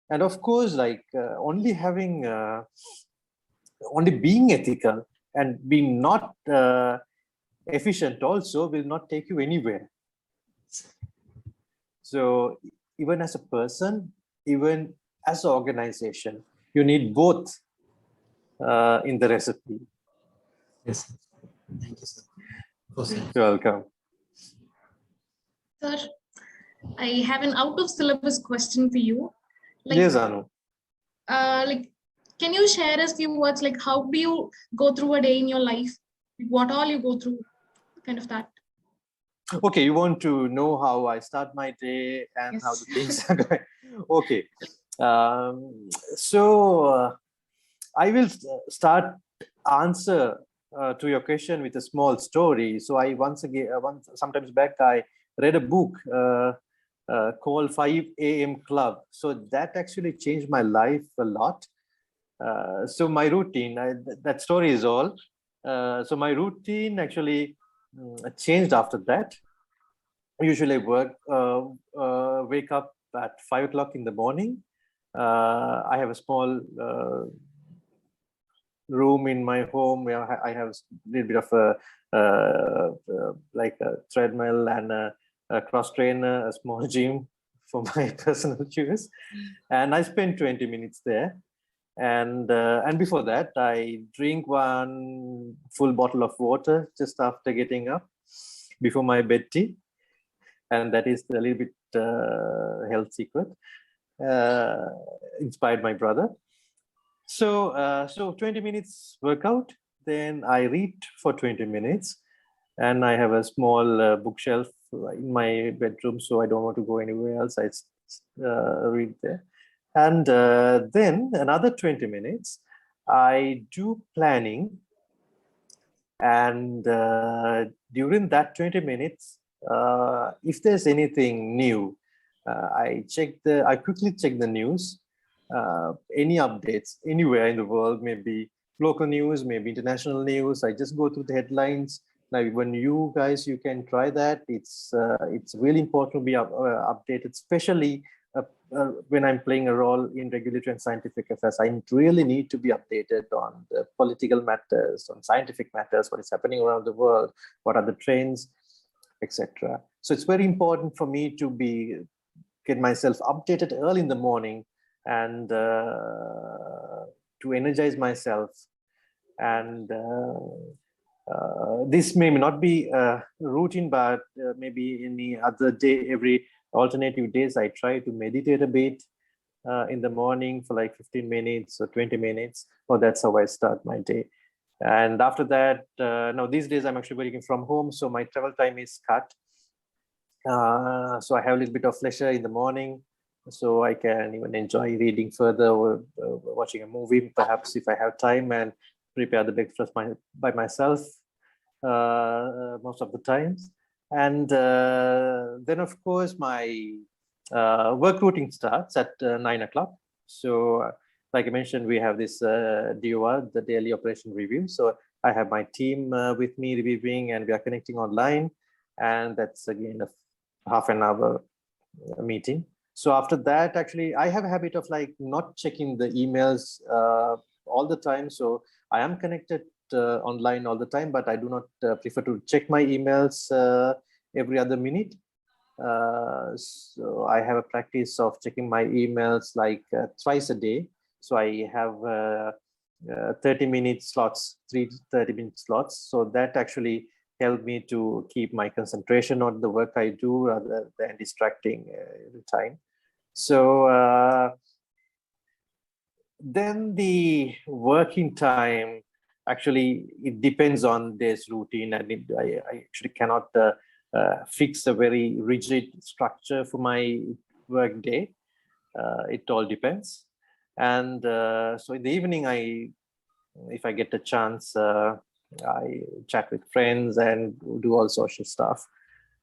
And of course, like only being ethical and being not efficient also will not take you anywhere. So even as a person, even as an organization, you need both in the recipe. Yes. Thank you, sir. You're welcome. Sir, I have an out of syllabus question for you. Yes, Anu. Like, can you share us few words, like how do you go through a day in your life? What all you go through, kind of that. Okay, you want to know how I start my day and Yes. how the things are going. Okay. So I will start answer to your question with a small story. So I sometimes back, I read a book called 5 a.m. Club. So that actually changed my life a lot. So my routine, that story is all. So my routine actually changed after that. Usually wake up at 5 o'clock in the morning. I have a small room in my home where I have a little bit of like a treadmill and a cross trainer, a small gym for my personal use. And I spend 20 minutes there. And before that, I drink one full bottle of water just after getting up before my bed tea. And that is a little bit health secret, inspired my brother. So 20 minutes workout, then I read for 20 minutes, and I have a small bookshelf in my bedroom, so I don't want to go anywhere else. I read there. And then another 20 minutes, I do planning. And during that 20 minutes, if there's anything new, I quickly check the news, any updates anywhere in the world, maybe local news, maybe international news. I just go through the headlines. Now, when you guys, you can try that. It's really important to be updated, especially when I'm playing a role in regulatory and scientific affairs. I really need to be updated on the political matters, on scientific matters, what is happening around the world, what are the trends, etc. So it's very important for me to get myself updated early in the morning and to energize myself. And this may not be a routine, but maybe any other day, every alternative days, I try to meditate a bit in the morning for like 15 minutes or 20 minutes. Or that's how I start my day. And after that, now these days I'm actually working from home, so my travel time is cut. So I have a little bit of leisure in the morning, so I can even enjoy reading further or watching a movie, perhaps if I have time, and prepare the breakfast by myself most of the times. And then, of course, my work routine starts at 9 o'clock. So like I mentioned, we have this DOR, the Daily Operation Review. So I have my team with me reviewing, and we are connecting online. And that's again a half an hour meeting. So after that, actually, I have a habit of like not checking the emails all the time. So I am connected online all the time, but I do not prefer to check my emails every other minute. So I have a practice of checking my emails like twice a day. So I have 30-minute slots, 30-minute slots. So that actually helped me to keep my concentration on the work I do rather than distracting every time. So then the working time, actually, it depends on this routine, and I actually cannot fix a very rigid structure for my work day. It all depends. And so in the evening, if I get a chance, I chat with friends and do all social stuff.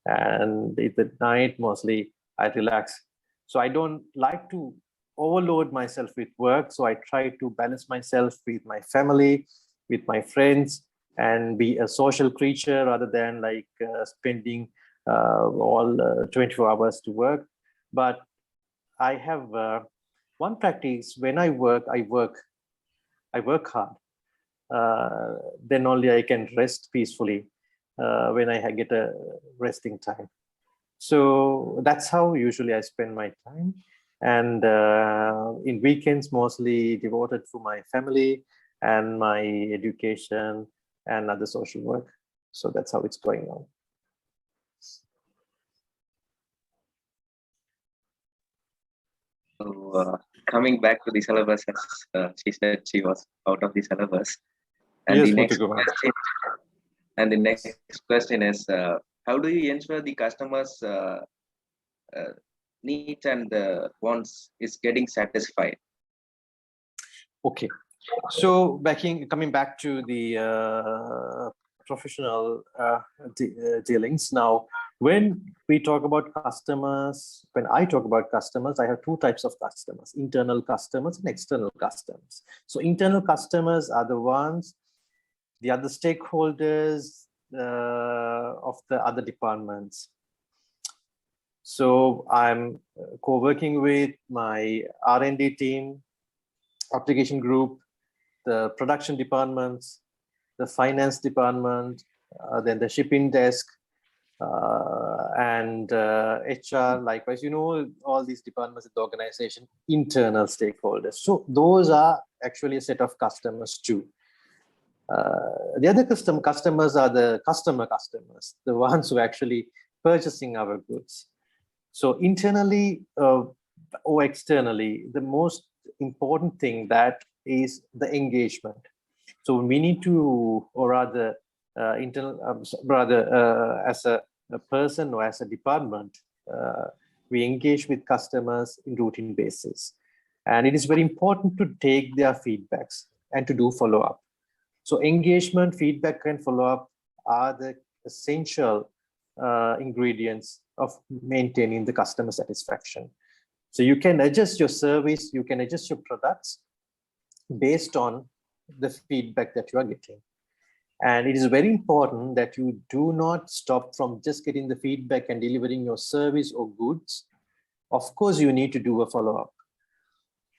And at the night, mostly I relax. So I don't like to overload myself with work. So I try to balance myself with my family, with my friends, and be a social creature rather than like spending all 24 hours to work. But I have one practice: when I work hard. Then only I can rest peacefully when I get a resting time. So that's how usually I spend my time. And in weekends, mostly devoted to my family and my education and other social work. So that's how it's going on. So coming back to the syllabus, as she said she was out of the syllabus. And yes, the next question is, how do you ensure the customers' needs and wants is getting satisfied? Okay, so coming back to the professional dealings now. When we talk about customers, when I talk about customers, I have two types of customers: internal customers and external customers. So internal customers are the ones, the other stakeholders of the other departments. So I'm co-working with my R&D team, application group, the production departments, the finance department, then the shipping desk, and HR, likewise, all these departments of the organization, internal stakeholders. So those are actually a set of customers too. The other customers are the customers, the ones who are actually purchasing our goods. So internally or externally, the most important thing that is the engagement. So we need to, or rather, as a person or as a department, we engage with customers in routine basis. And it is very important to take their feedbacks and to do follow-up. So engagement, feedback, and follow-up are the essential ingredients of maintaining the customer satisfaction. So you can adjust your service, you can adjust your products based on the feedback that you are getting. And it is very important that you do not stop from just getting the feedback and delivering your service or goods. Of course, you need to do a follow-up.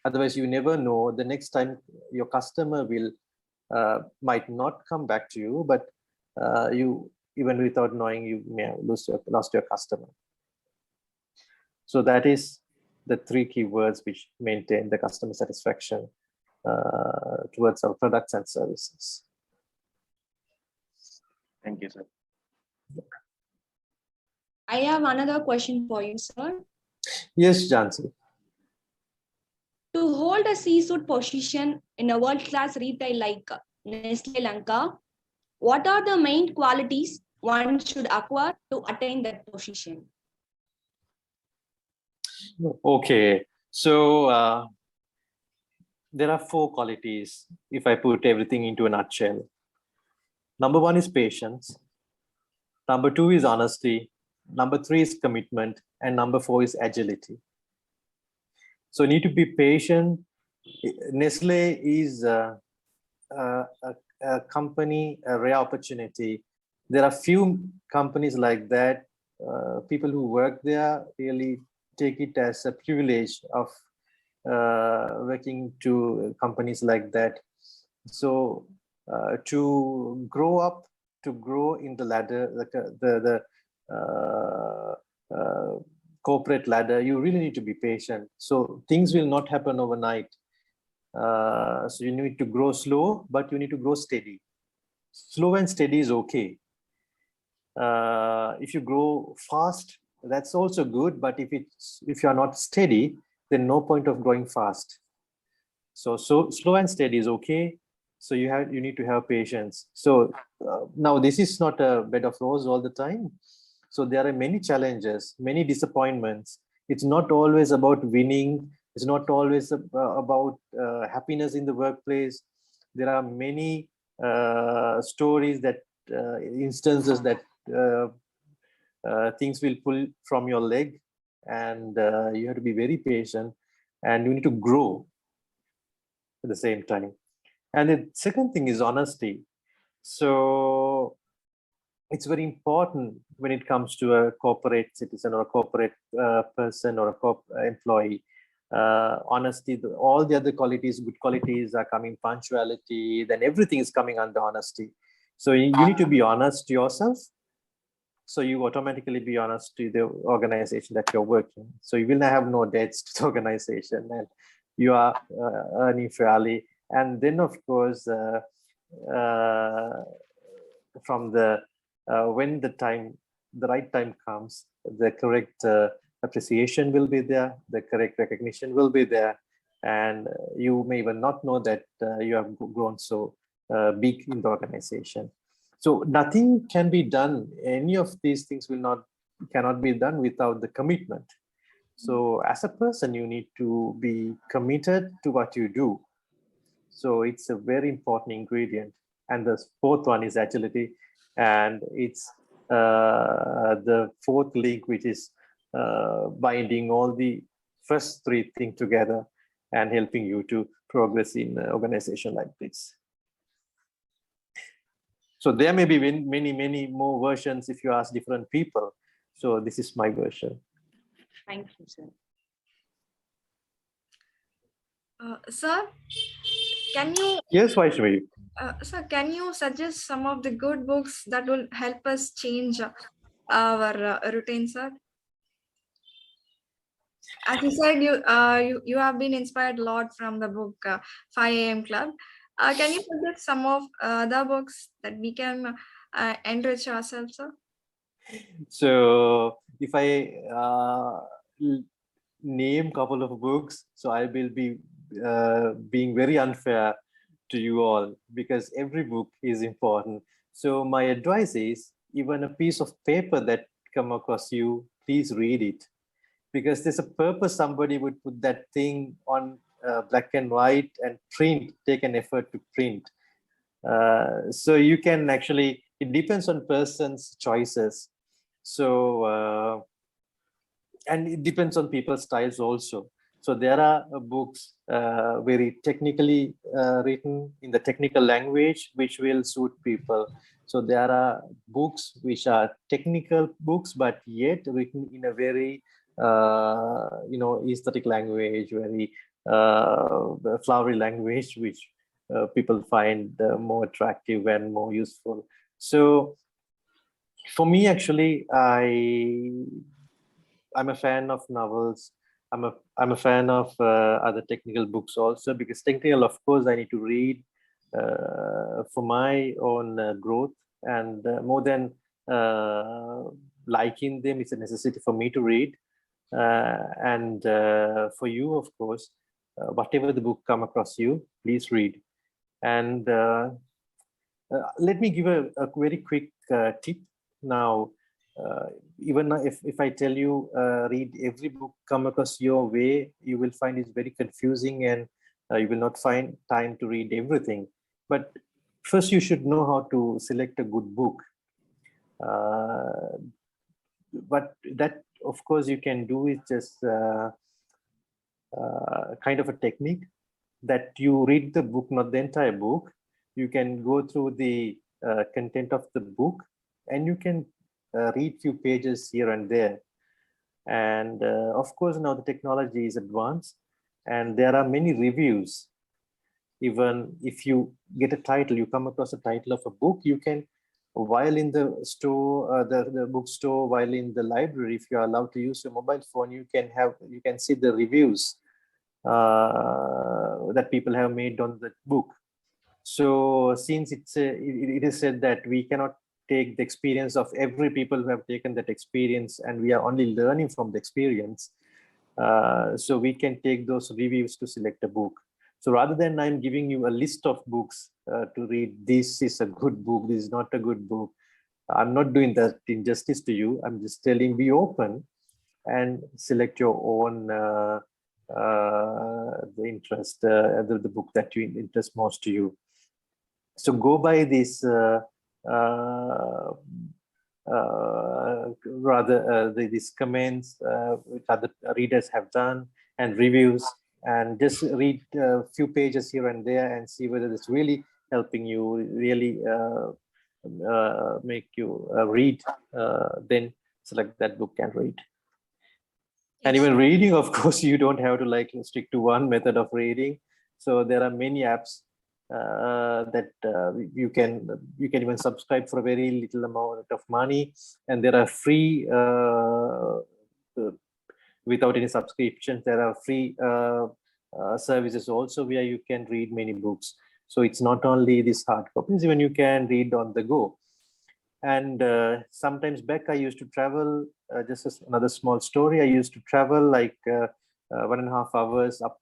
Otherwise, you never know, the next time your customer might not come back to you, but you, even without knowing, you may have lost your customer. So that is the three key words which maintain the customer satisfaction towards our products and services. Thank you, sir. I have another question for you, sir. Yes, Jansi. To hold a C-suite position in a world-class retail like Nestle Lanka, what are the main qualities one should acquire to attain that position? Okay, so there are 4 qualities if I put everything into a nutshell. Number 1 is patience. Number 2 is honesty. Number 3 is commitment. And number 4 is agility. So you need to be patient. Nestle is a company, a rare opportunity. There are few companies like that. People who work there really take it as a privilege of working to companies like that. So to grow up, to grow in the ladder, the corporate ladder, you really need to be patient. So things will not happen overnight. So you need to grow slow, but you need to grow steady. Slow and steady is okay. If you grow fast, that's also good. But if you are not steady, then no point of growing fast. So slow and steady is okay. So you need to have patience. So now this is not a bed of roses all the time. So there are many challenges, many disappointments. It's not always about winning It's not always about happiness in the workplace. There are many stories that instances that things will pull from your leg, and you have to be very patient, and you need to grow at the same time. And the second thing is honesty. So it's very important when it comes to a corporate citizen or a corporate person or a employee. Honesty, all the other qualities, good qualities are coming, punctuality, then everything is coming under honesty. So you need to be honest to yourself. So you automatically be honest to the organization that you're working. So you will have no debts to the organization, and you are earning fairly. And then, of course, from the when the right time comes, the correct appreciation will be there, the correct recognition will be there, and you may even not know that you have grown so big in the organization. So nothing can be done. Any of these things cannot be done without the commitment. So as a person, you need to be committed to what you do. So it's a very important ingredient. And the fourth one is agility. And it's the fourth link, which is binding all the first three things together and helping you to progress in an organization like this. So there may be many, many more versions if you ask different people. So this is my version. Thank you, sir. Sir, can you? Yes, Vaishnavi. Sir, can you suggest some of the good books that will help us change our routine, sir? As you said, you have been inspired a lot from the book 5 a.m. Club. Can you suggest some of the books that we can enrich ourselves, sir? So if I name a couple of books, so I will be being very unfair to you all, because every book is important. So my advice is, even a piece of paper that come across you, please read it, because there's a purpose. Somebody would put that thing on black and white and take an effort to print. So you can actually, it depends on person's choices. So, and it depends on people's styles also. So there are books very technically written in the technical language, which will suit people. So there are books which are technical books, but yet written in a very, aesthetic language, very flowery language, which people find more attractive and more useful. So for me, actually, I'm a fan of novels. I'm a fan of other technical books also, because technical, of course, I need to read for my own growth, and more than liking them, it's a necessity for me to read. And for you, of course, whatever the book come across you, please read. And let me give a very quick tip now. Even if I tell you read every book come across your way, you will find it's very confusing, and you will not find time to read everything. But first, you should know how to select a good book. But that, of course, you can do is just kind of a technique that you read the book, not the entire book. You can go through the content of the book, and you can read few pages here and there. And of course, now the technology is advanced, and there are many reviews. Even if you get a title, you come across a title of a book, you can, while in the store, the bookstore, while in the library, if you are allowed to use your mobile phone, you can see the reviews that people have made on the book. So since it is said that we cannot take the experience of every people who have taken that experience, and we are only learning from the experience, so we can take those reviews to select a book. So rather than I'm giving you a list of books to read, this is a good book, this is not a good book, I'm not doing that injustice to you. I'm just telling, be open and select your own the interest, the book that you interest most to you. So go by this these comments which other readers have done and reviews, and just read a few pages here and there and see whether it's really helping you, really make you read, then select that book and read. And even reading, of course, you don't have to like stick to one method of reading. So there are many apps that you can even subscribe for a very little amount of money, and there are free without any subscriptions. There are free services also where you can read many books. So it's not only these hard copies, even you can read on the go. And sometimes back, I used to travel, just as another small story, I used to travel like 1.5 hours up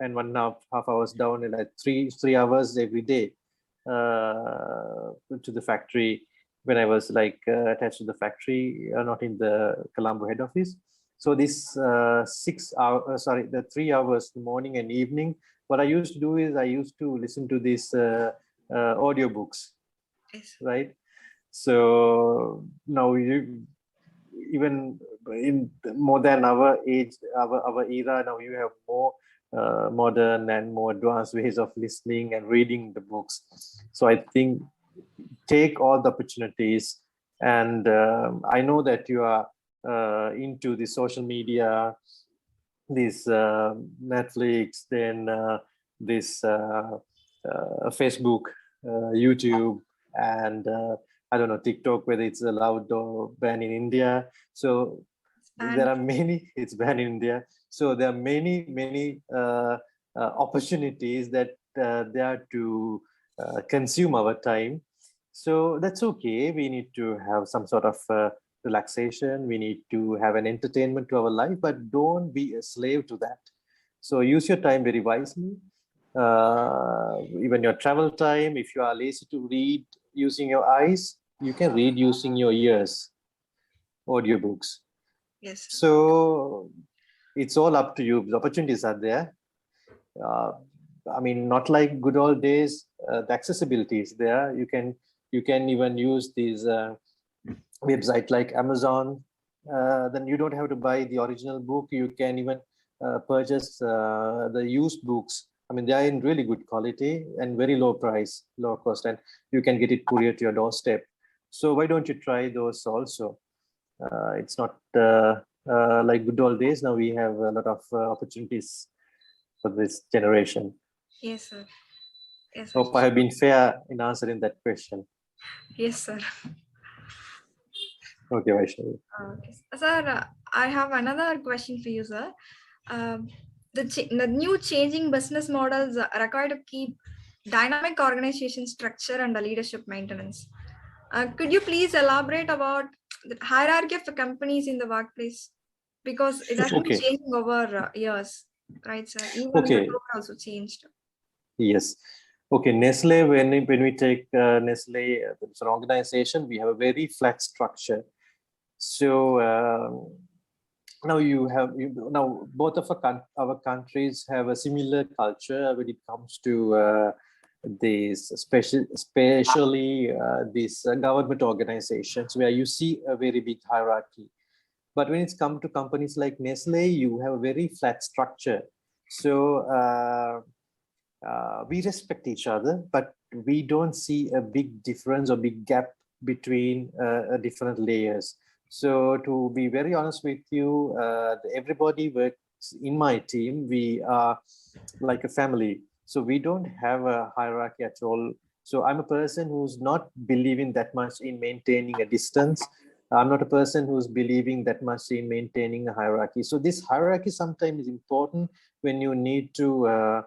and 1.5 hours down, and like three hours every day to the factory when I was like attached to the factory, not in the Colombo head office. So this 3 hours, morning and evening, what I used to do is I used to listen to these audiobooks, right? So now even in more than our age, our era, now you have more modern and more advanced ways of listening and reading the books. So I think take all the opportunities. And I know that you are into the social media, this Netflix, then this Facebook, YouTube, and I don't know, TikTok, whether it's allowed or banned in India. So there are many, it's banned in India. So there are many opportunities that they are to consume our time. So that's okay. We need to have some sort of relaxation. We need to have an entertainment to our life, but don't be a slave to that. So use your time very wisely. Even your travel time, if you are lazy to read using your eyes, you can read using your ears, audiobooks. Yes. So it's all up to you. The opportunities are there. I mean, not like good old days. The accessibility is there. You can even use these websites like Amazon. Then you don't have to buy the original book. You can even purchase the used books. I mean, they are in really good quality and very low price, low cost, and you can get it courier to your doorstep. So why don't you try those also? It's not like good old days. Now we have a lot of opportunities for this generation. Yes, sir. Yes, Hope I have been fair in answering that question. Yes, sir. Okay, Vaishnavi. Okay. Sir, I have another question for you, sir. The new changing business models are required to keep dynamic organization structure and the leadership maintenance. Could you please elaborate about the hierarchy of the companies in the workplace? Because it has been changing over years, right, sir? Even the group also changed. Yes. Okay, Nestle, when we take Nestle, it's an organization, we have a very flat structure. So now both of our countries have a similar culture when it comes to these especially these government organizations where you see a very big hierarchy. But when it's come to companies like Nestle, you have a very flat structure. So we respect each other, but we don't see a big difference or big gap between different layers. So to be very honest with you, everybody works in my team. We are like a family. So we don't have a hierarchy at all. So I'm a person who's not believing that much in maintaining a distance. I'm not a person who's believing that much in maintaining a hierarchy. So this hierarchy sometimes is important when you need to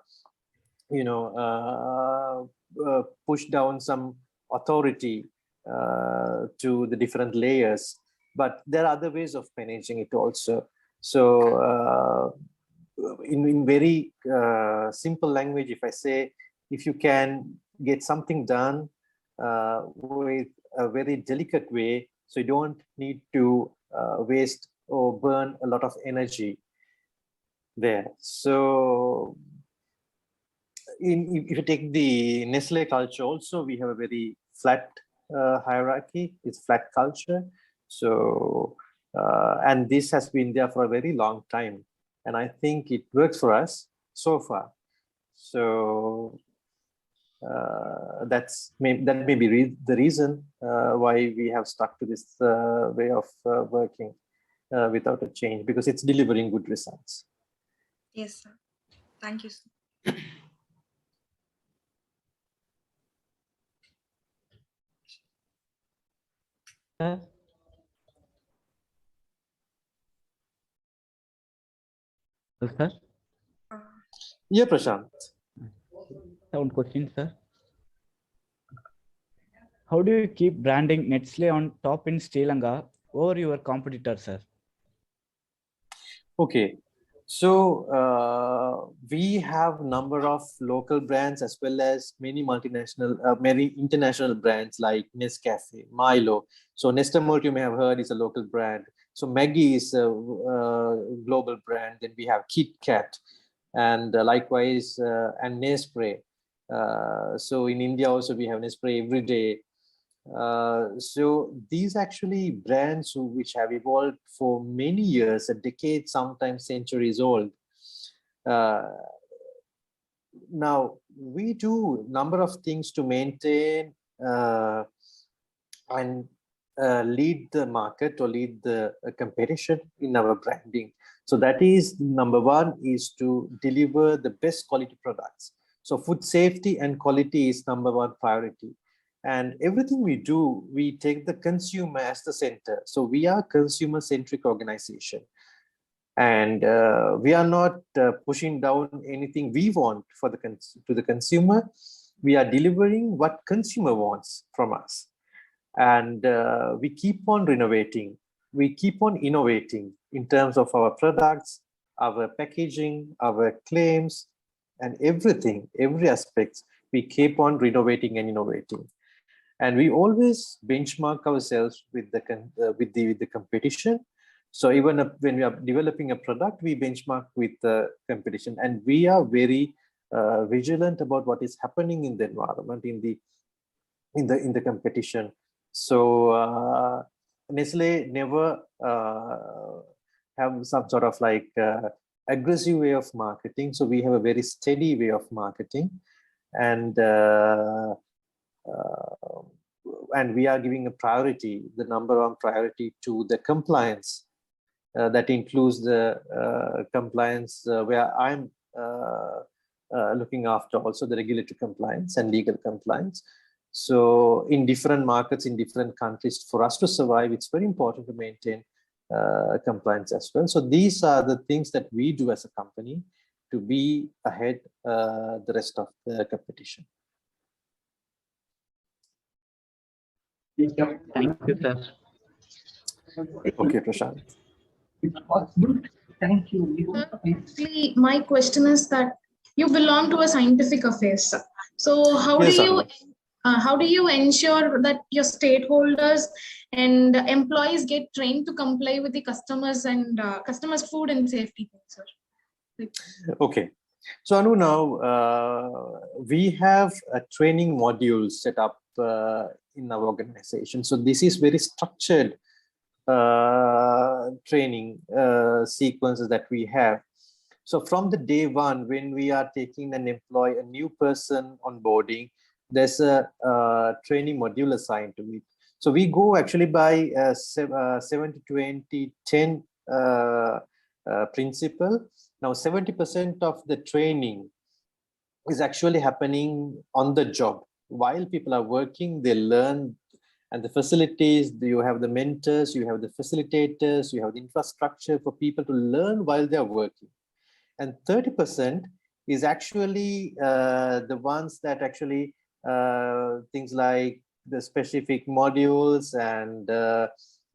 push down some authority to the different layers, but there are other ways of managing it also. So in very simple language, if I say, if you can get something done with a very delicate way, so you don't need to waste or burn a lot of energy, there. So if you take the Nestle culture also, we have a very flat hierarchy. It's flat culture. So, and this has been there for a very long time. And I think it works for us so far. So that may be the reason why we have stuck to this way of working without a change, because it's delivering good results. Yes, sir. Thank you, sir. Sir? Yeah, Prashant. One question, sir. How do you keep branding Nestle on top in Sri Lanka over your competitors, sir? Okay, so we have number of local brands as well as many multinational, many international brands like Nescafe, Milo. So Nestle Malt, you may have heard, is a local brand. So Maggi is a global brand. Then we have Kit Kat, and likewise, and Nespray. So in India also we have Nespray every day. So these actually brands which have evolved for many years, a decade, sometimes centuries old. Now we do number of things to maintain and lead the market or lead the competition in our branding. So that is number one, is to deliver the best quality products. So food safety and quality is number one priority. And everything we do, we take the consumer as the center. So we are consumer-centric organization. And we are not pushing down anything we want for to the consumer. We are delivering what consumer wants from us. And we keep on renovating. We keep on innovating in terms of our products, our packaging, our claims, and everything, every aspect. We keep on renovating and innovating. And we always benchmark ourselves with the competition. So even when we are developing a product, we benchmark with the competition, and we are very vigilant about what is happening in the environment, in the competition. So Nestle never have some sort of like aggressive way of marketing. So we have a very steady way of marketing, and we are giving a priority, the number one priority, to the compliance. That includes the compliance where I'm looking after also the regulatory compliance and legal compliance. So in different markets, in different countries, for us to survive, it's very important to maintain compliance as well. So these are the things that we do as a company to be ahead the rest of the competition. Thank you, sir. Okay, Prashant. Thank you. Actually, my question is that you belong to a scientific affairs. So how do you ensure that your stakeholders and employees get trained to comply with the customers and customers' food and safety things, sir? Okay. So Anu, now we have a training module set up in our organization. So this is very structured training sequences that we have. So from the day one, when we are taking an employee, a new person on boarding, there's a training module assigned to it. So we go actually by 70-20-10 principle. Now 70% of the training is actually happening on the job. While people are working, they learn, and the facilities, you have the mentors, you have the facilitators, you have the infrastructure for people to learn while they're working. And 30% is actually the ones that actually things like the specific modules and the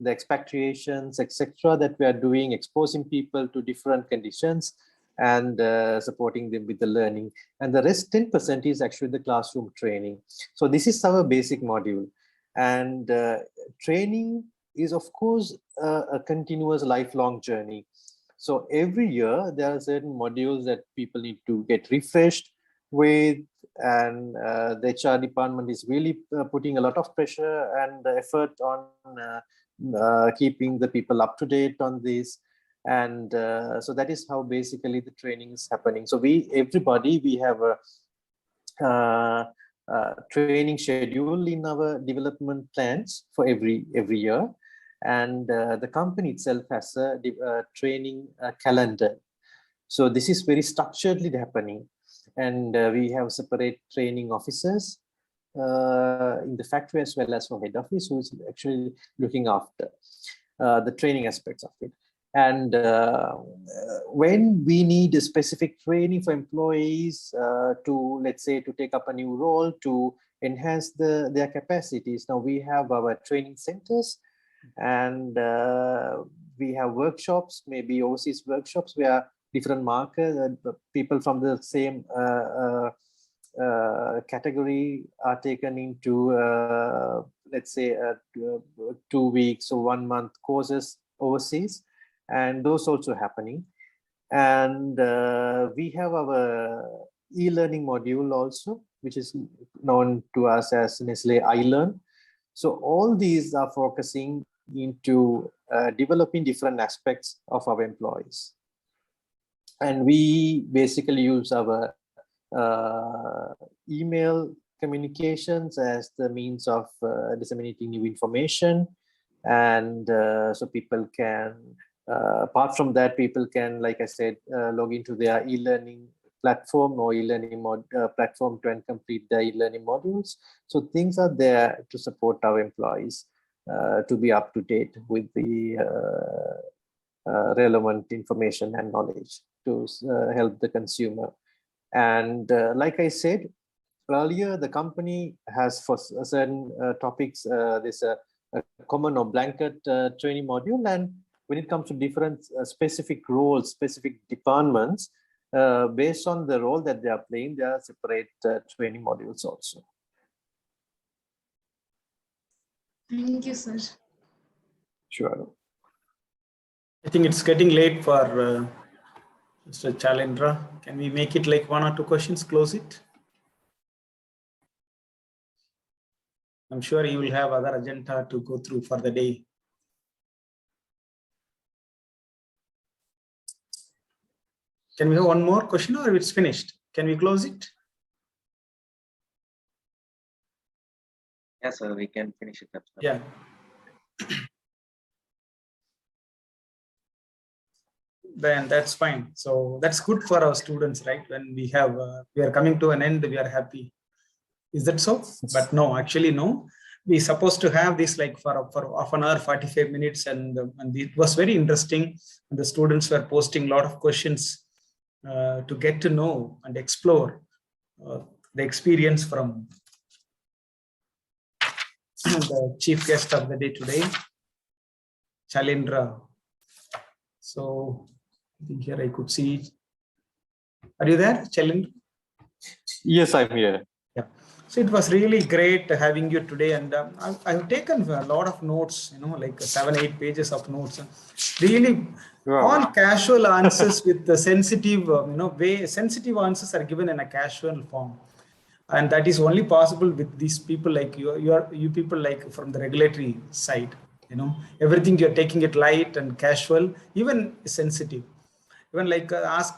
expatriations, etc., that we are doing, exposing people to different conditions and supporting them with the learning. And the rest 10% is actually the classroom training. So this is our basic module. And training is, of course, a continuous lifelong journey. So every year there are certain modules that people need to get refreshed with, and the HR department is really putting a lot of pressure and effort on keeping the people up to date on this. And so that is how basically the training is happening. So we have a training schedule in our development plans for every year, and the company itself has a training calendar. So this is very structuredly happening, and we have separate training officers in the factory as well as for head office, who is actually looking after the training aspects of it. And when we need a specific training for employees to, let's say, to take up a new role, to enhance their capacities, now we have our training centers, and we have workshops, maybe overseas workshops, where different markers, people from the same category are taken into, let's say, 2 weeks or 1 month courses overseas, and those also happening. And we have our e-learning module also, which is known to us as Nestle iLearn. So all these are focusing into developing different aspects of our employees. And we basically use our email communications as the means of disseminating new information. And so people can, apart from that, people can, like I said, log into their e-learning platform or e-learning platform to complete their e-learning modules. So things are there to support our employees to be up to date with the relevant information and knowledge to help the consumer. And like I said earlier, the company has for certain topics, there's a common or blanket training module. And when it comes to different specific roles, specific departments, based on the role that they are playing, there are separate training modules also. Thank you, sir. Sure. I think it's getting late for Mr. Chalindra. Can we make it like 1 or 2 questions, close it? I'm sure you will have other agenda to go through for the day. Can we have 1 more question, or it's finished? Can we close it? Yes, sir, we can finish it up, sir. Yeah. Then that's fine. So that's good for our students, right? When we have, we are coming to an end, we are happy. Is that so? But no, actually no. We're supposed to have this like for half an hour, 45 minutes, and it was very interesting. And the students were posting a lot of questions to get to know and explore the experience from the chief guest of the day today, Chalindra. So I think here I could see. Are you there, Chalindra? Yes, I'm here. Yeah. So it was really great having you today, and I've taken a lot of notes, like 7-8 pages of notes. Really, wow. All casual answers with the sensitive, way. Sensitive answers are given in a casual form, and that is only possible with these people like you people like from the regulatory side. Everything you're taking it light and casual, even sensitive. Even like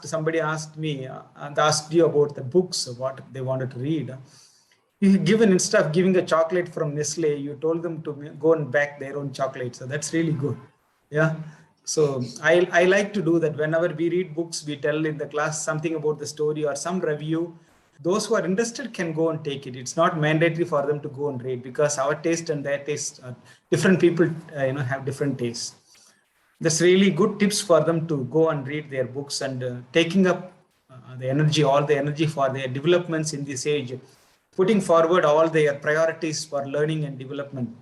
somebody asked me and asked you about the books, what they wanted to read. You given, instead of giving a chocolate from Nestle, you told them to go and bake their own chocolate. So that's really good. Yeah. So I like to do that. Whenever we read books, we tell in the class something about the story or some review. Those who are interested can go and take it. It's not mandatory for them to go and read, because our taste and their taste, different people, have different tastes. That's really good tips for them to go and read their books, and taking up the energy, all the energy for their developments in this age, putting forward all their priorities for learning and development.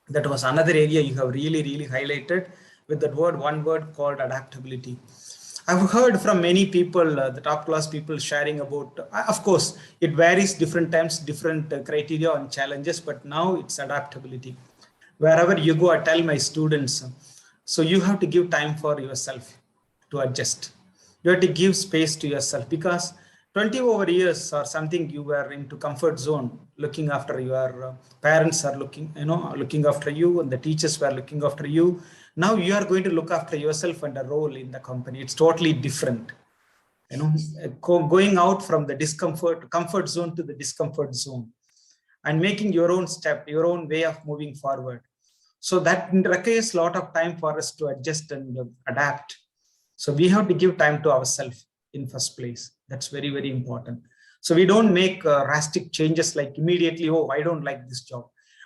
That was another area you have really, really highlighted with that word, one word called adaptability. I've heard from many people, the top class people sharing about, of course, it varies different times, different criteria and challenges, but now it's adaptability. Wherever you go, I tell my students, so you have to give time for yourself to adjust. You have to give space to yourself, because 20 over years or something you were into comfort zone, looking after your parents are looking after you, and the teachers were looking after you. Now you are going to look after yourself and a role in the company. It's totally different. Going out from the comfort zone to the discomfort zone, and making your own step, your own way of moving forward. So that requires a lot of time for us to adjust and adapt. So we have to give time to ourselves in first place. That's very, very important. So we don't make drastic changes like immediately, oh, I don't like this job.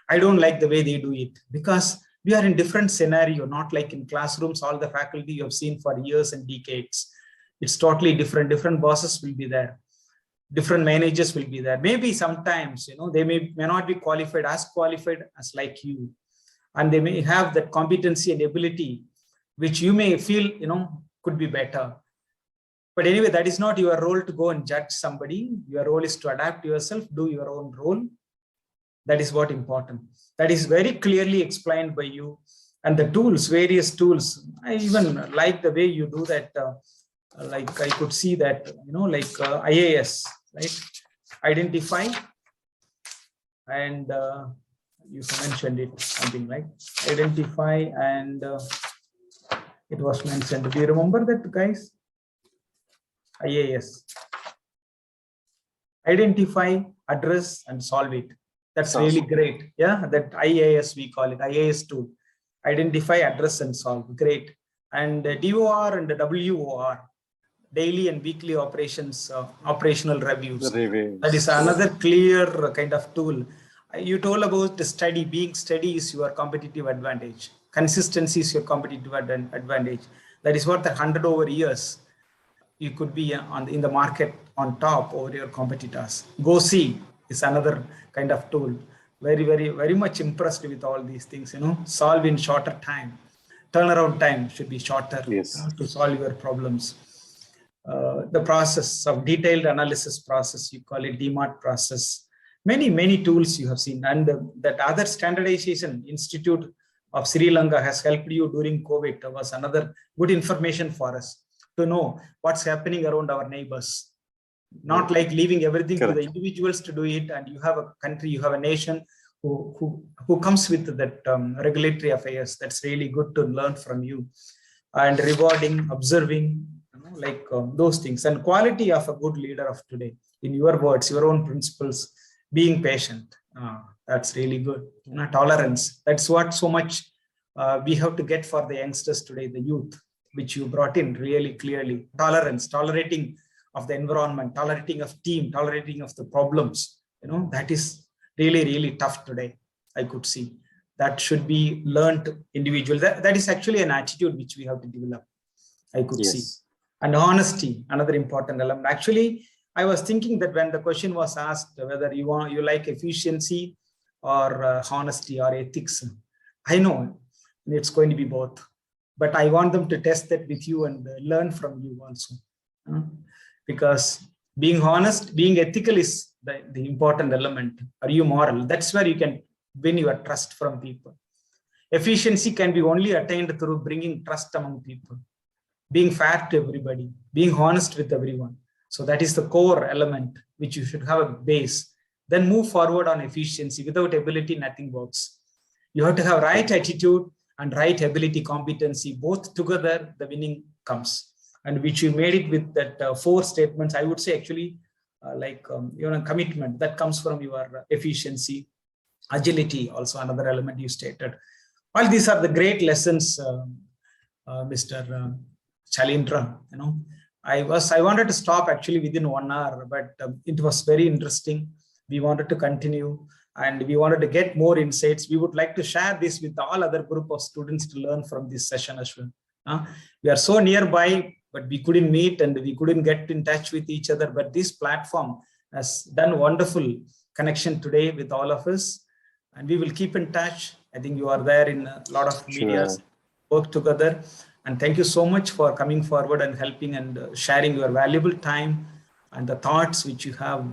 I don't like the way they do it, because we are in different scenario, not like in classrooms, all the faculty you have seen for years and decades. It's totally different. Different bosses will be there. Different managers will be there. Maybe sometimes, they may not be qualified as like you. And they may have that competency and ability, which you may feel, could be better. But anyway, that is not your role to go and judge somebody. Your role is to adapt yourself, do your own role. That is what important. That is very clearly explained by you. And the tools, various tools, I even like the way you do that. Like I could see that, IAS, right? Identify, and you mentioned it, something like identify, and it was mentioned. Do you remember that, guys? IAS. Identify, address, and solve it. That's really great. Yeah, that IAS, we call it, IAS tool. Identify, address, and solve. Great. And DOR and WOR. Daily and weekly operations, operational reviews. That is another clear kind of tool. You told about the study. Being steady is your competitive advantage. Consistency is your competitive advantage. That is what the 100 over years you could be in the market on top over your competitors. Go see is another kind of tool. Very, very, very much impressed with all these things. Solve in shorter time. Turnaround time should be shorter to solve your problems. The process of detailed analysis process, you call it DMART process. Many, many tools you have seen. And that other standardization institute of Sri Lanka has helped you during COVID. That was another good information for us to know what's happening around our neighbors. Not like leaving everything to the individuals to do it. And you have a country, you have a nation who comes with that regulatory affairs. That's really good to learn from you. And rewarding, observing, those things. And quality of a good leader of today, in your words, your own principles, being patient. That's really good. Tolerance. That's what so much we have to get for the youngsters today, the youth, which you brought in really clearly. Tolerance, tolerating of the environment, tolerating of team, tolerating of the problems. That is really, really tough today. I could see that should be learned individual. That is actually an attitude which we have to develop. I could see. And honesty, another important element. Actually, I was thinking that when the question was asked whether you like efficiency or honesty or ethics, I know it's going to be both, but I want them to test that with you and learn from you also. Because being honest, being ethical is the important element. Are you moral? That's where you can win your trust from people. Efficiency can be only attained through bringing trust among people. Being fair to everybody, being honest with everyone. So that is the core element which you should have a base. Then move forward on efficiency. Without ability, nothing works. You have to have right attitude and right ability, competency. Both together, the winning comes. And which you made it with that 4 statements. I would say actually commitment that comes from your efficiency, agility, also another element you stated. All these are the great lessons, Mr. Chalindra. I wanted to stop actually within 1 hour, but it was very interesting. We wanted to continue and we wanted to get more insights. We would like to share this with all other group of students to learn from this session as well. We are so nearby, but we couldn't meet and we couldn't get in touch with each other. But this platform has done wonderful connection today with all of us. And we will keep in touch. I think you are there in a lot of medias, work together. And thank you so much for coming forward and helping and sharing your valuable time and the thoughts which you have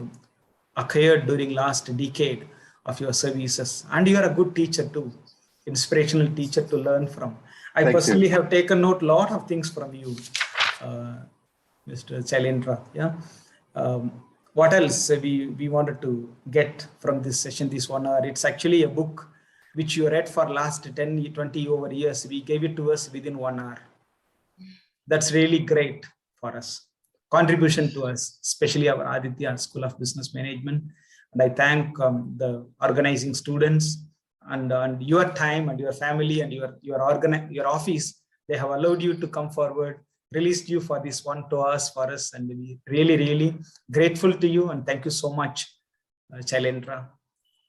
acquired during last decade of your services. And you are a good teacher too, inspirational teacher to learn from. I personally have taken note a lot of things from you. Mr. Chalindra. Yeah. What else we wanted to get from this session, this 1 hour? It's actually a book which you read for last 10, 20 over years. We gave it to us within 1 hour. That's really great for us. Contribution to us, especially our Adithya School of Business Management. And I thank the organizing students and your time and your family and your office. They have allowed you to come forward, released you for this 1 2 hours for us, and we really, really grateful to you. And thank you so much, Chalendra.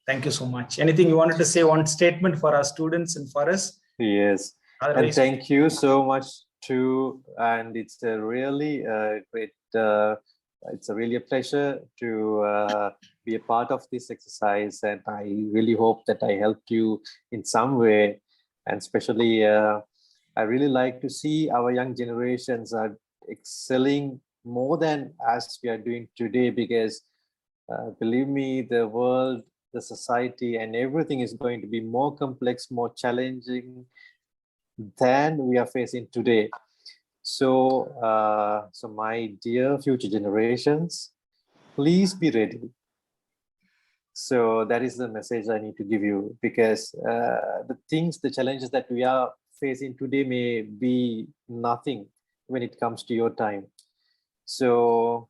Thank you so much. Anything you wanted to say, one statement for our students and for us? Yes. Otherwise, and thank you so much too. And it's a really great, it's a really a pleasure to be a part of this exercise. And I really hope that I helped you in some way. And especially, I really like to see our young generations are excelling more than as we are doing today, because believe me, the world, the society, and everything is going to be more complex, more challenging than we are facing today. So, so my dear future generations, please be ready. So that is the message I need to give you, because the things, the challenges that we are facing today may be nothing when it comes to your time. So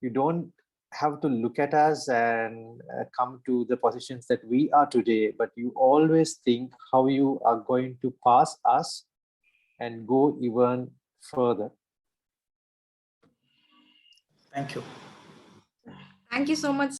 you don't have to look at us and come to the positions that we are today, but you always think how you are going to pass us and go even further. thank you. Thank you so much,